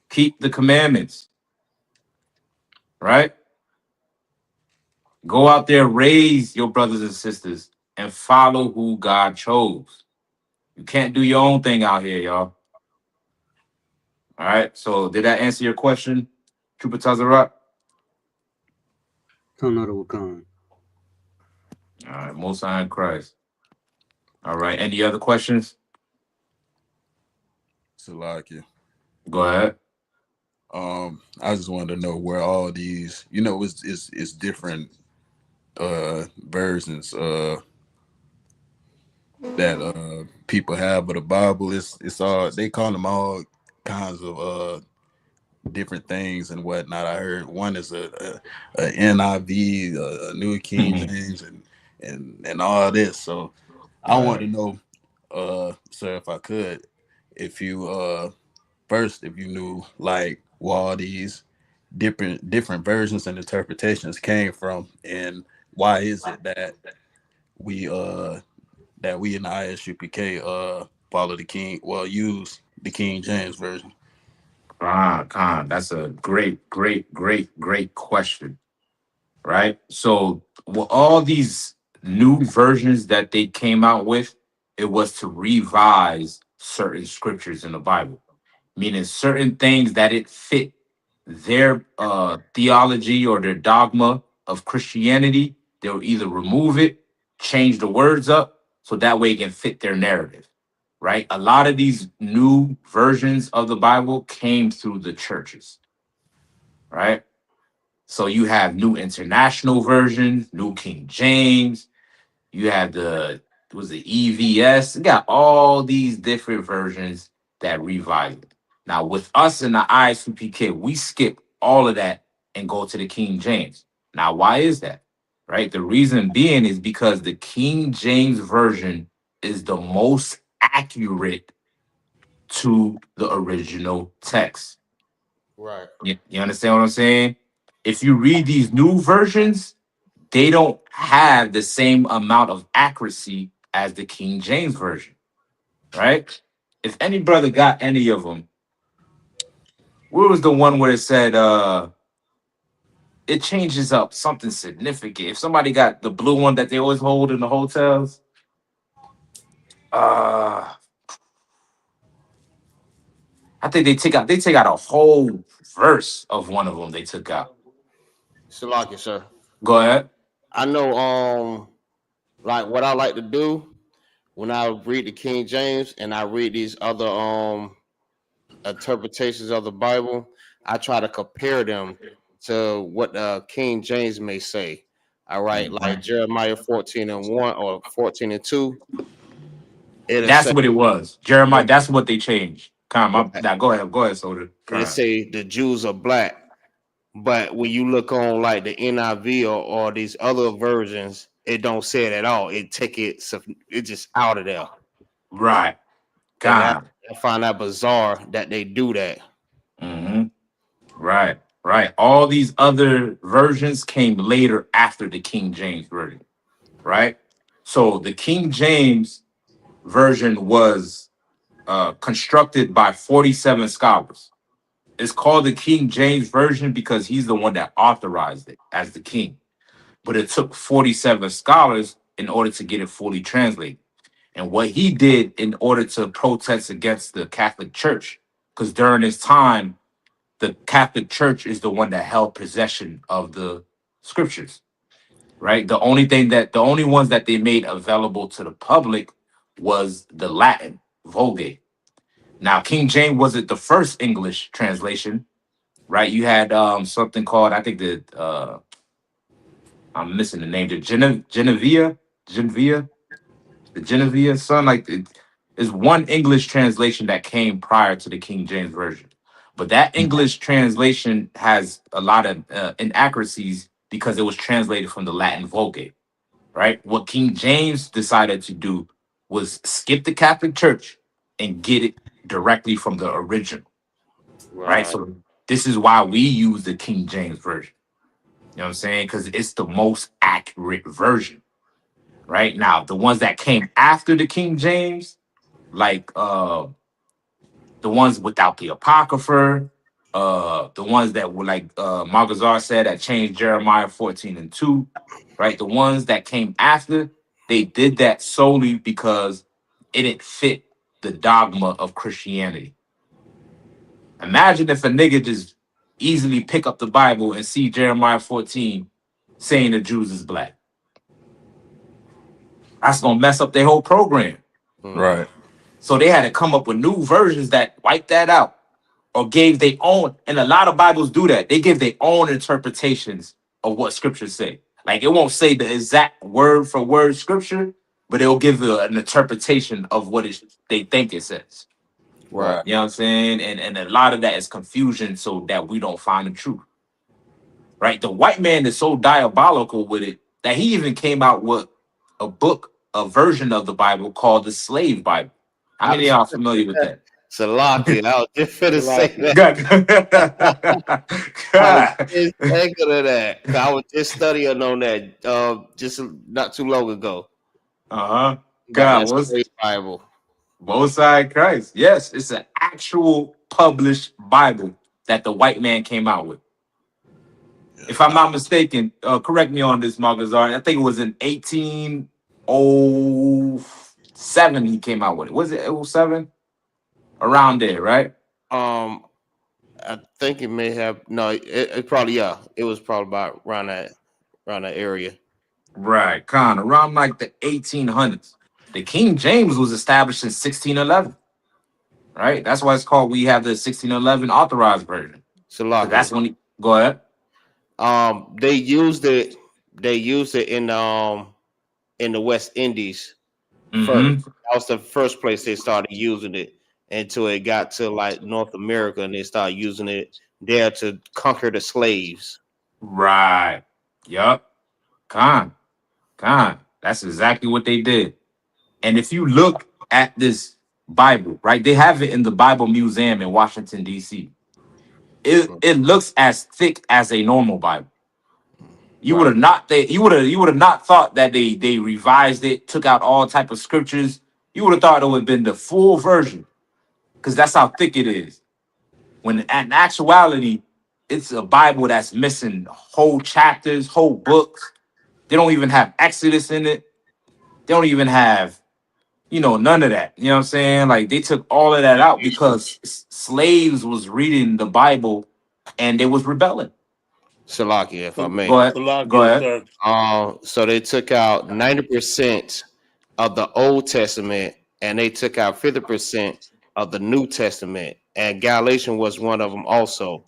Keep the commandments. Right? Go out there, raise your brothers and sisters, and follow who God chose. You can't do your own thing out here, y'all. All right. So did that answer your question, Trooper Tazarat? Come out of Wakan. All right. Most High in Christ. All right. Any other questions? Salakia. Go ahead. I just wanted to know where all these, it's different versions that people have, but the Bible it's all, they call them all kinds of different things and whatnot. I heard one is a NIV, a New King James, and all this. So I want to know, sir, if I could, if you first, if you knew like where all these different versions and interpretations came from, and why is it that we in the ISUPK follow the King, use the King James version? Khan, that's a great question. Right? So all these new versions that they came out with it was to revise certain scriptures in the Bible, meaning certain things that it fit their theology or their dogma of Christianity. They'll either remove it, change the words up, so that way it can fit their narrative, right? A lot of these new versions of the Bible came through the churches, right? So you have New International Version, New King James, you have the EVS. You got all these different versions that revise it. Now, with us in the ISUPK, we skip all of that and go to the King James. Now, why is that? Right? The reason being is because the King James Version is the most accurate to the original text. Right. You understand what I'm saying? If you read these new versions, they don't have the same amount of accuracy as the King James Version, right? If any brother got any of them, where was the one where it said it changes up something significant? If somebody got the blue one that they always hold in the hotels, I think they take out a whole verse of one of them they took out. Salaki, sir. Go ahead. I know, like what I like to do when I read the King James and I read these other interpretations of the Bible, I try to compare them to what King James may say. All right, like Jeremiah 14:1 or 14:2. That's what it was. Jeremiah, that's what they changed. Now go ahead, Soda. It say the Jews are black. But when you look on like the NIV or these other versions, it don't say it at all. It just out of there. Right. I find that bizarre that they do that. Mm-hmm. Right. All these other versions came later after the King James Version, right? So the King James Version was constructed by 47 scholars. It's called the King James Version because he's the one that authorized it as the king. But it took 47 scholars in order to get it fully translated. And what he did in order to protest against the Catholic Church, because during this time, the Catholic Church is the one that held possession of the scriptures, right? The only ones that they made available to the public was the Latin Vulgate. Now, King James wasn't the first English translation, right? You had something called, I think I'm missing the name, the Genevieve, son, like it is one English translation that came prior to the King James Version. But that English translation has a lot of inaccuracies because it was translated from the Latin Vulgate, right? What King James decided to do was skip the Catholic Church and get it directly from the original, right? So this is why we use the King James Version. You know what I'm saying? Because it's the most accurate version, right? Now, the ones that came after the King James, like the ones without the Apocrypha, the ones that were like Margazar said that changed Jeremiah 14:2, right? The ones that came after, they did that solely because it didn't fit the dogma of Christianity. Imagine if a nigga just easily pick up the Bible and see Jeremiah 14 saying the Jews is black. That's gonna mess up their whole program. Right. So they had to come up with new versions that wipe that out or gave their own. And a lot of Bibles do that. They give their own interpretations of what scriptures say. Like it won't say the exact word for word scripture, but it'll give an interpretation of what they think it says. Right. You know what I'm saying? And a lot of that is confusion so that we don't find the truth. Right? The white man is so diabolical with it that he even came out with a book, a version of the Bible called the Slave Bible. How many of y'all familiar with that? Salaki, I was just finna say that. God. I was just thinking of that. I was just studying on that just not too long ago. God, what's Bible? Most-High Christ. Yes, it's an actual published Bible that the white man came out with. If I'm not mistaken, correct me on this, Margazar. I think it was in 1806 07 he came out with it. Was it 07? Around there, right? I think it may have it probably it was probably about around that area. Right, kind of around like the 1800s. The King James was established in 1611. Right, that's why it's called. We have the 1611 authorized version. So that's when. Go ahead. They used it. They used it in the West Indies first. That was the first place they started using it until it got to like North America, and they started using it there to conquer the slaves. Right. Yup. Con. That's exactly what they did. And if you look at this Bible, right, they have it in the Bible Museum in Washington, D.C. It looks as thick as a normal Bible. You would have not thought that they revised it, took out all type of scriptures. You would have thought it would have been the full version, because that's how thick it is. When in actuality, it's a Bible that's missing whole chapters, whole books. They don't even have Exodus in it. They don't even have, none of that. You know what I'm saying? Like, they took all of that out because slaves was reading the Bible and they was rebelling. Salakia, if I may. Go ahead. So they took out 90% of the Old Testament, and they took out 50% of the New Testament, and Galatians was one of them also.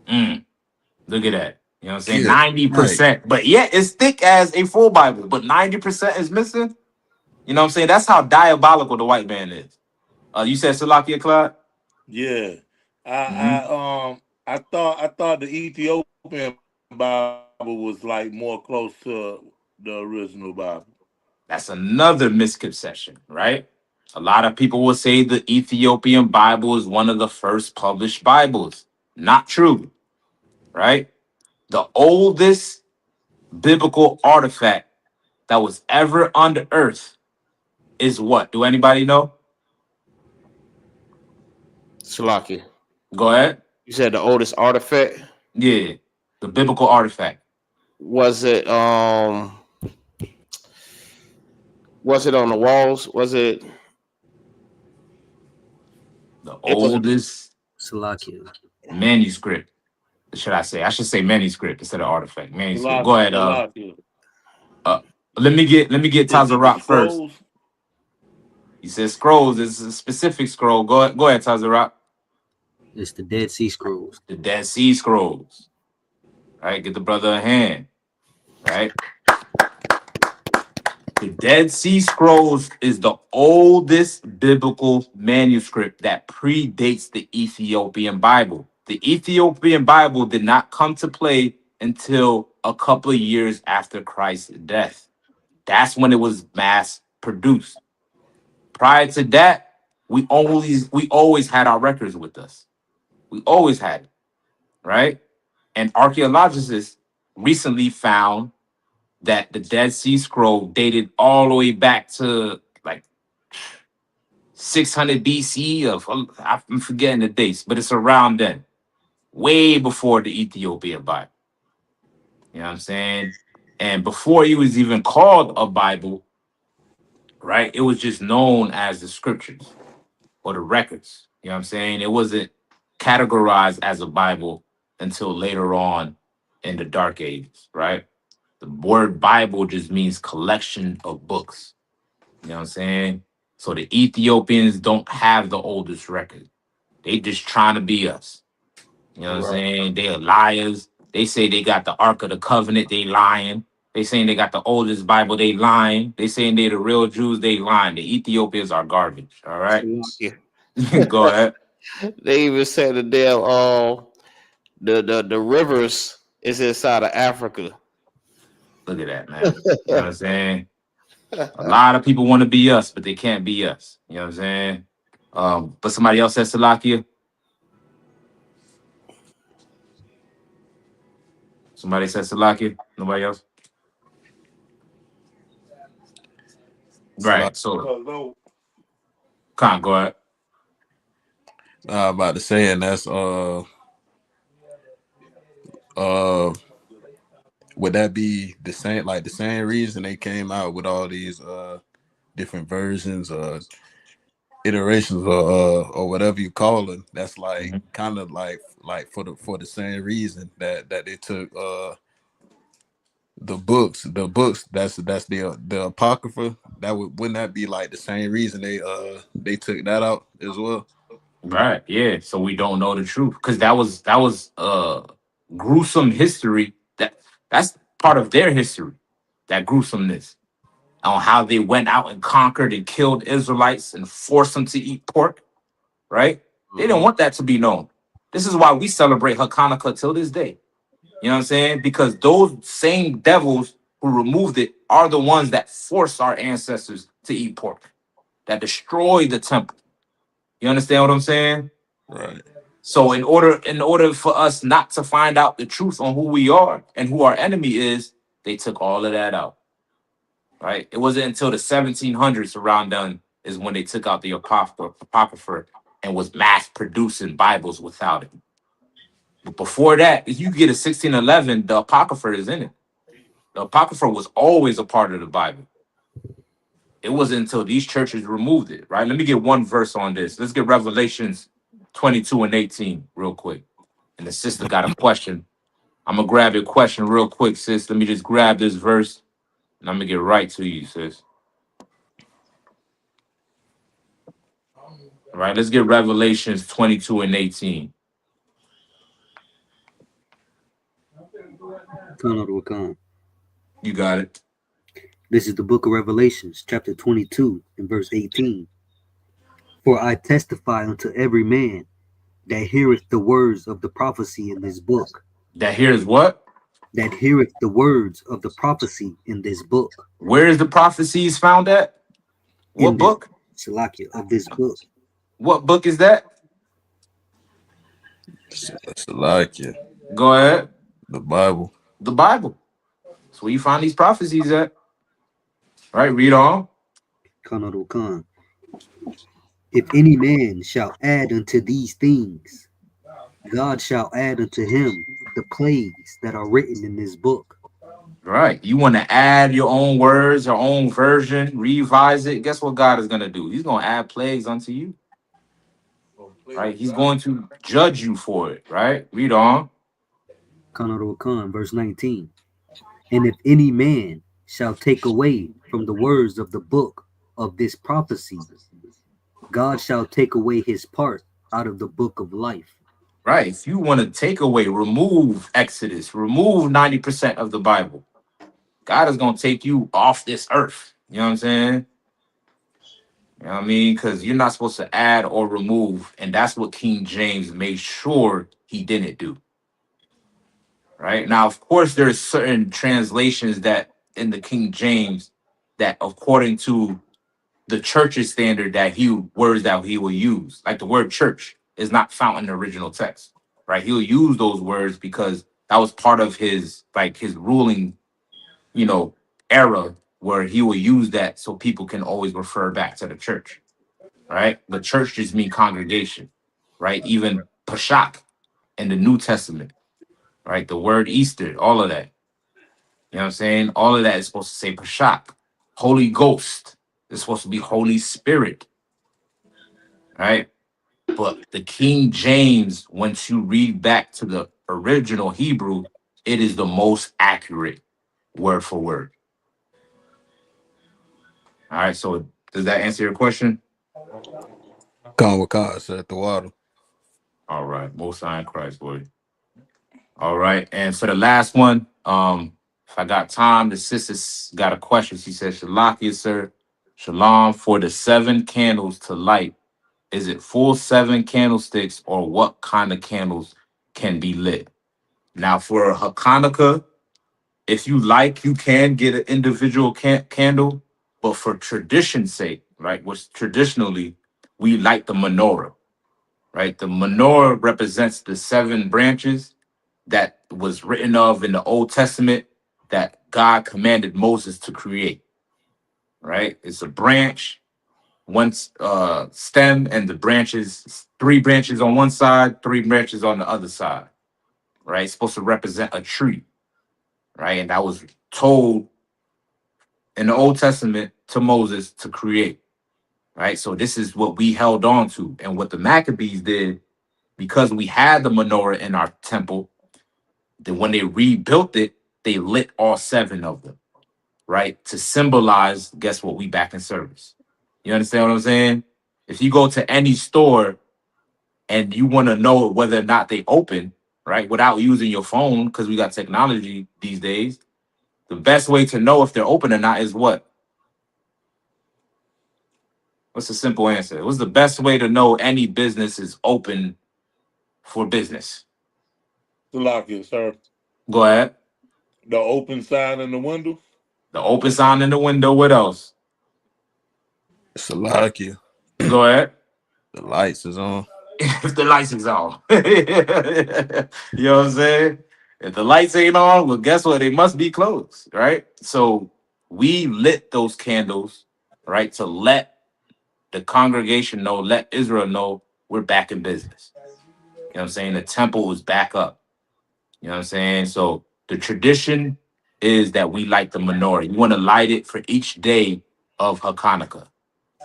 Look at that. You know what I'm saying? 90%. Right. But yeah, it's thick as a full Bible, but 90% is missing. You know what I'm saying? That's how diabolical the white man is. You said Salakia, Clyde? Yeah. I thought the Ethiopian Bible was like more close to the original Bible. That's another misconception, right? A lot of people will say the Ethiopian Bible is one of the first published Bibles. Not true, right? The oldest biblical artifact that was ever on the earth is what? Do anybody know? Salakia. Go ahead. You said the oldest artifact? Yeah, the biblical artifact. Was it on the walls? Was it the oldest Salakia manuscript? Should I say? I should say manuscript instead of artifact. Manuscript. Go ahead. Let me get Tazarak first. He says scrolls. It's a specific scroll. Go ahead, Tazarak. It's the Dead Sea Scrolls. The Dead Sea Scrolls. All right, get the brother a hand. Right. The Dead Sea Scrolls is the oldest biblical manuscript that predates the Ethiopian Bible. The Ethiopian Bible did not come to play until a couple of years after Christ's death. That's when it was mass produced. Prior to that, we always had our records with us. We always had it, right? And archaeologists recently found that the Dead Sea Scroll dated all the way back to like 600 BC. I'm forgetting the dates, but it's around then, way before the Ethiopian Bible. You know what I'm saying? And before it was even called a Bible, right? It was just known as the scriptures or the records. You know what I'm saying? It wasn't categorized as a Bible until later on in the Dark Ages, right? The word Bible just means collection of books. You know what I'm saying? So the Ethiopians don't have the oldest record. They just trying to be us. You know what I'm saying? They are liars. They say they got the Ark of the Covenant. They lying. They saying they got the oldest Bible. They lying. They saying they the real Jews. They lying. The Ethiopians are garbage. All right? Go ahead. They even said the damn the rivers is inside of Africa. Look at that, man. You know what I'm saying? A lot of people want to be us, but they can't be us. You know what I'm saying? But somebody else said Salakia. Somebody said Salakia. Nobody else? Right. So can't go ahead. I'm about to say, and that's would that be the same, like the same reason they came out with all these different versions, iterations, or whatever you call them. That's like Mhm. kind of like for the same reason that they took the books. That's the apocrypha. Wouldn't that be like the same reason they took that out as well? Right. Yeah. So we don't know the truth because that was gruesome history. That's part of their history. That gruesomeness on how they went out and conquered and killed Israelites and forced them to eat pork. Right. They didn't Mhm. want that to be known. This is why we celebrate Hanukkah till this day. You know what I'm saying? Because those same devils who removed it are the ones that forced our ancestors to eat pork, that destroyed the temple. You understand what I'm saying? Right. So in order for us not to find out the truth on who we are and who our enemy is, they took all of that out. Right? It wasn't until the 1700s around then is when they took out the apocrypha and was mass producing Bibles without it. But before that, if you get a 1611, the apocrypha is in it. The apocrypha was always a part of the Bible. It wasn't until these churches removed it. Right? Let me get one verse on this. Let's get Revelations 22 and 18 real quick. And the sister got a question. I'm gonna grab your question real quick, sis. Let me just grab this verse and I'm gonna get right to you, sis. All right, let's get Revelations 22 and 18. You got it. This is the book of Revelations, chapter 22, and verse 18. For I testify unto every man that heareth the words of the prophecy in this book. That here is what? That heareth the words of the prophecy in this book. Where is the prophecies found at? What In this book? Salakia of this book. What book is that? Salakia, Go ahead. the Bible. The Bible. That's where you find these prophecies at. All right, read on. Khan. If any man shall add unto these things, God shall add unto him the plagues that are written in this book. Right. You want to add your own words, your own version, revise it. Guess what God is going to do? He's going to add plagues unto you. Right. He's going to judge you for it. Right. Read on. Khan, verse 19. And if any man shall take away from the words of the book of this prophecy, God shall take away his part out of the book of life. Right. If you want to take away, remove Exodus, remove 90% of the Bible, God is going to take you off this earth. You know what I'm saying? You know what I mean? Because you're not supposed to add or remove. And that's what King James made sure he didn't do. Right. Now, of course, there's certain translations that in the King James that according to the church's standard that words that he will use, like the word church is not found in the original text. Right. He'll use those words because that was part of his ruling, era where he will use that so people can always refer back to the church. Right. The church just mean congregation. Right. Even Pashak in the New Testament. Right. The word Easter, all of that. You know what I'm saying? All of that is supposed to say Pashak. Holy Ghost is supposed to be Holy Spirit. Right? But the King James, once you read back to the original Hebrew, it is the most accurate word for word. All right. So does that answer your question? Khan said the water. All right. Most High in Christ, boy. All right. And for the last one, if I got time, the sister's got a question. She says, Shalakia, sir. Shalom, for the 7 candles to light, is it full 7 candlesticks or what kind of candles can be lit? Now, for Hanukkah, if you like, you can get an individual candle, but for tradition's sake, right, which traditionally we light the menorah, right? The menorah represents the 7 branches that was written of in the Old Testament that God commanded Moses to create, right? It's a branch, one stem, and the branches, 3 branches on one side, 3 branches on the other side, right? It's supposed to represent a tree, right? And that was told in the Old Testament to Moses to create, right? So this is what we held on to. And what the Maccabees did, because we had the menorah in our temple, then when they rebuilt it, they lit all 7 of them, right? To symbolize, guess what? We back in service. You understand what I'm saying? If you go to any store and you want to know whether or not they open, right, without using your phone, because we got technology these days, the best way to know if they're open or not is what? What's the simple answer? What's the best way to know any business is open for business? Salakia, sir. Go ahead. The open sign in the window. The open sign in the window. What else? Salakia. Go ahead. The lights is on. If the lights is on. You know what I'm saying? If the lights ain't on, well, guess what? They must be closed, right? So we lit those candles, right, to let the congregation know, let Israel know we're back in business. You know what I'm saying? The temple is back up. You know what I'm saying? So the tradition is that we light the menorah. You want to light it for each day of Hanukkah.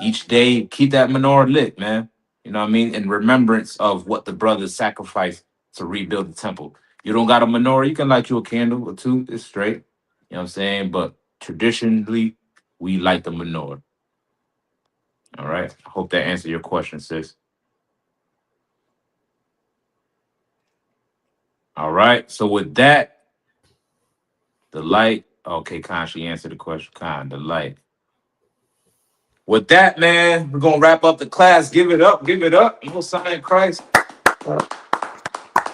Each day, keep that menorah lit, man. You know what I mean? In remembrance of what the brothers sacrificed to rebuild the temple. You don't got a menorah, you can light you a candle or 2. It's straight. You know what I'm saying? But traditionally, we light the menorah. All right. I hope that answered your question, sis. All right. So with that, the light. Okay, Khan, she answered the question. Khan, the light. With that, man, we're gonna wrap up the class. Give it up, give it up. Most High in Christ.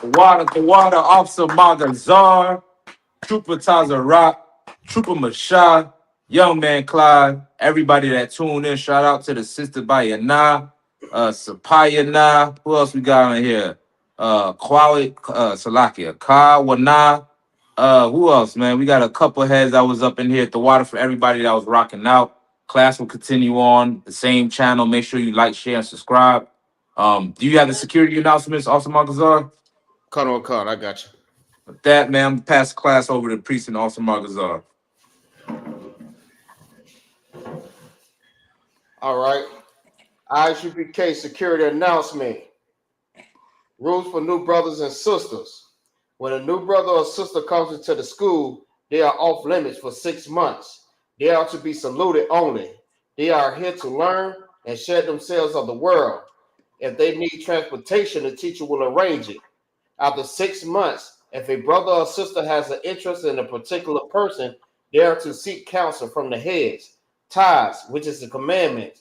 The water, Officer Magazar, Trooper Tazarat, Trooper Mashah, Young Man Clyde, everybody that tuned in. Shout out to the sister Bayana, Sapaya Na. Who else we got on here? Kwali, Salakia, Kawana. Who else, man? We got a couple heads that was up in here at the water for everybody that was rocking out. Class will continue on the same channel. Make sure you like, share, and subscribe. Do you have the security announcements, Officer Magazar? Cut on cut. I got you. With that, man, I'm gonna pass the class over to Priest and Officer Magazar. All right. ISUPK security announcement. Rules for new brothers and sisters. When a new brother or sister comes into the school, they are off limits for 6 months. They are to be saluted only. They are here to learn and share themselves of the world. If they need transportation, the teacher will arrange it. After 6 months, if a brother or sister has an interest in a particular person, they are to seek counsel from the heads. Tithes, which is the commandment.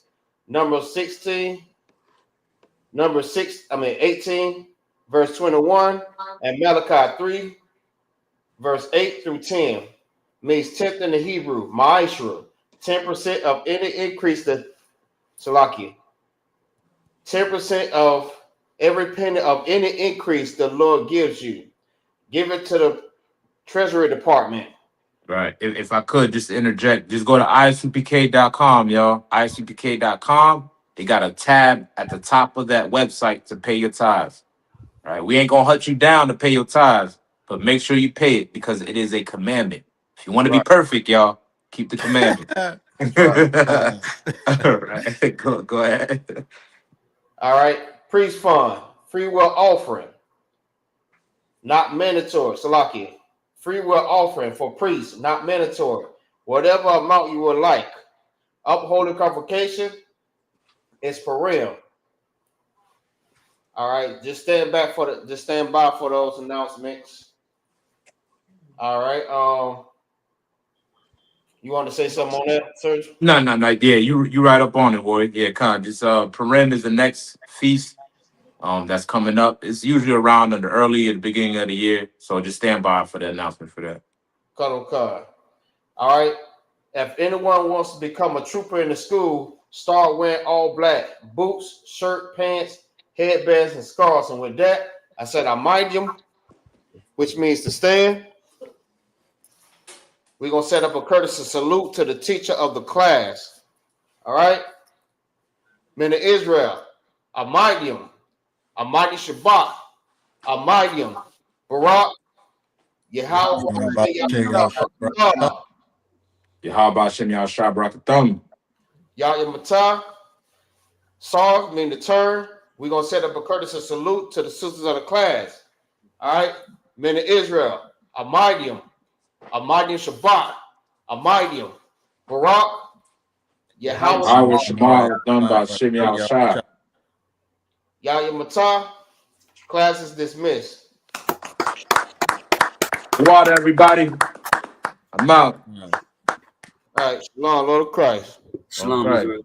Number 18, verse 21, and Malachi 3, verse 8 through 10. Means 10th in the Hebrew, Ma'ashra, 10% of any increase that Salakia. 10% of every penny of any increase the Lord gives you. Give it to the Treasury Department. Right. If I could just interject, just go to isupk.com, y'all. isupk.com. They got a tab at the top of that website to pay your tithes. All right. We ain't gonna hunt you down to pay your tithes, but make sure you pay it because it is a commandment. If you want to be perfect, y'all, keep the commandment. All right. Go ahead. All right. Priest fund, free will offering, not mandatory. Salakia. Free will offering for priests, not mandatory. Whatever amount you would like. Upholding convocation is parim. All right. Just stand by for those announcements. All right. You want to say something on that, Serge? No. Yeah, you right up on it, boy. Yeah, Con. Just Purim is the next feast that's coming up. It's usually around in the beginning of the year. So just stand by for the announcement for that. Cut on card. All right. If anyone wants to become a trooper in the school, start wearing all black boots, shirt, pants, headbands, and scarves. And with that, I said Amidium, which means to stand. We're going to set up a courtesy salute to the teacher of the class. All right? Men of Israel, Amidium, Amadi Shabbat, Amidium, Barak, Yahweh, Yahweh Shem Yahshua Barakathum. Yahya Matah, Saul, mean the turn. We're going to set up a courtesy salute to the sisters of the class. All right? Men of Israel, Amidium, Shabbat, Amidium, Barak, Yahweh, Yahweh Shema done by Shem Yahshua. Yahya Matah. Class is dismissed. What everybody? I'm out. All right, Shalom, Lord of Christ. Shalom, Right. Israel.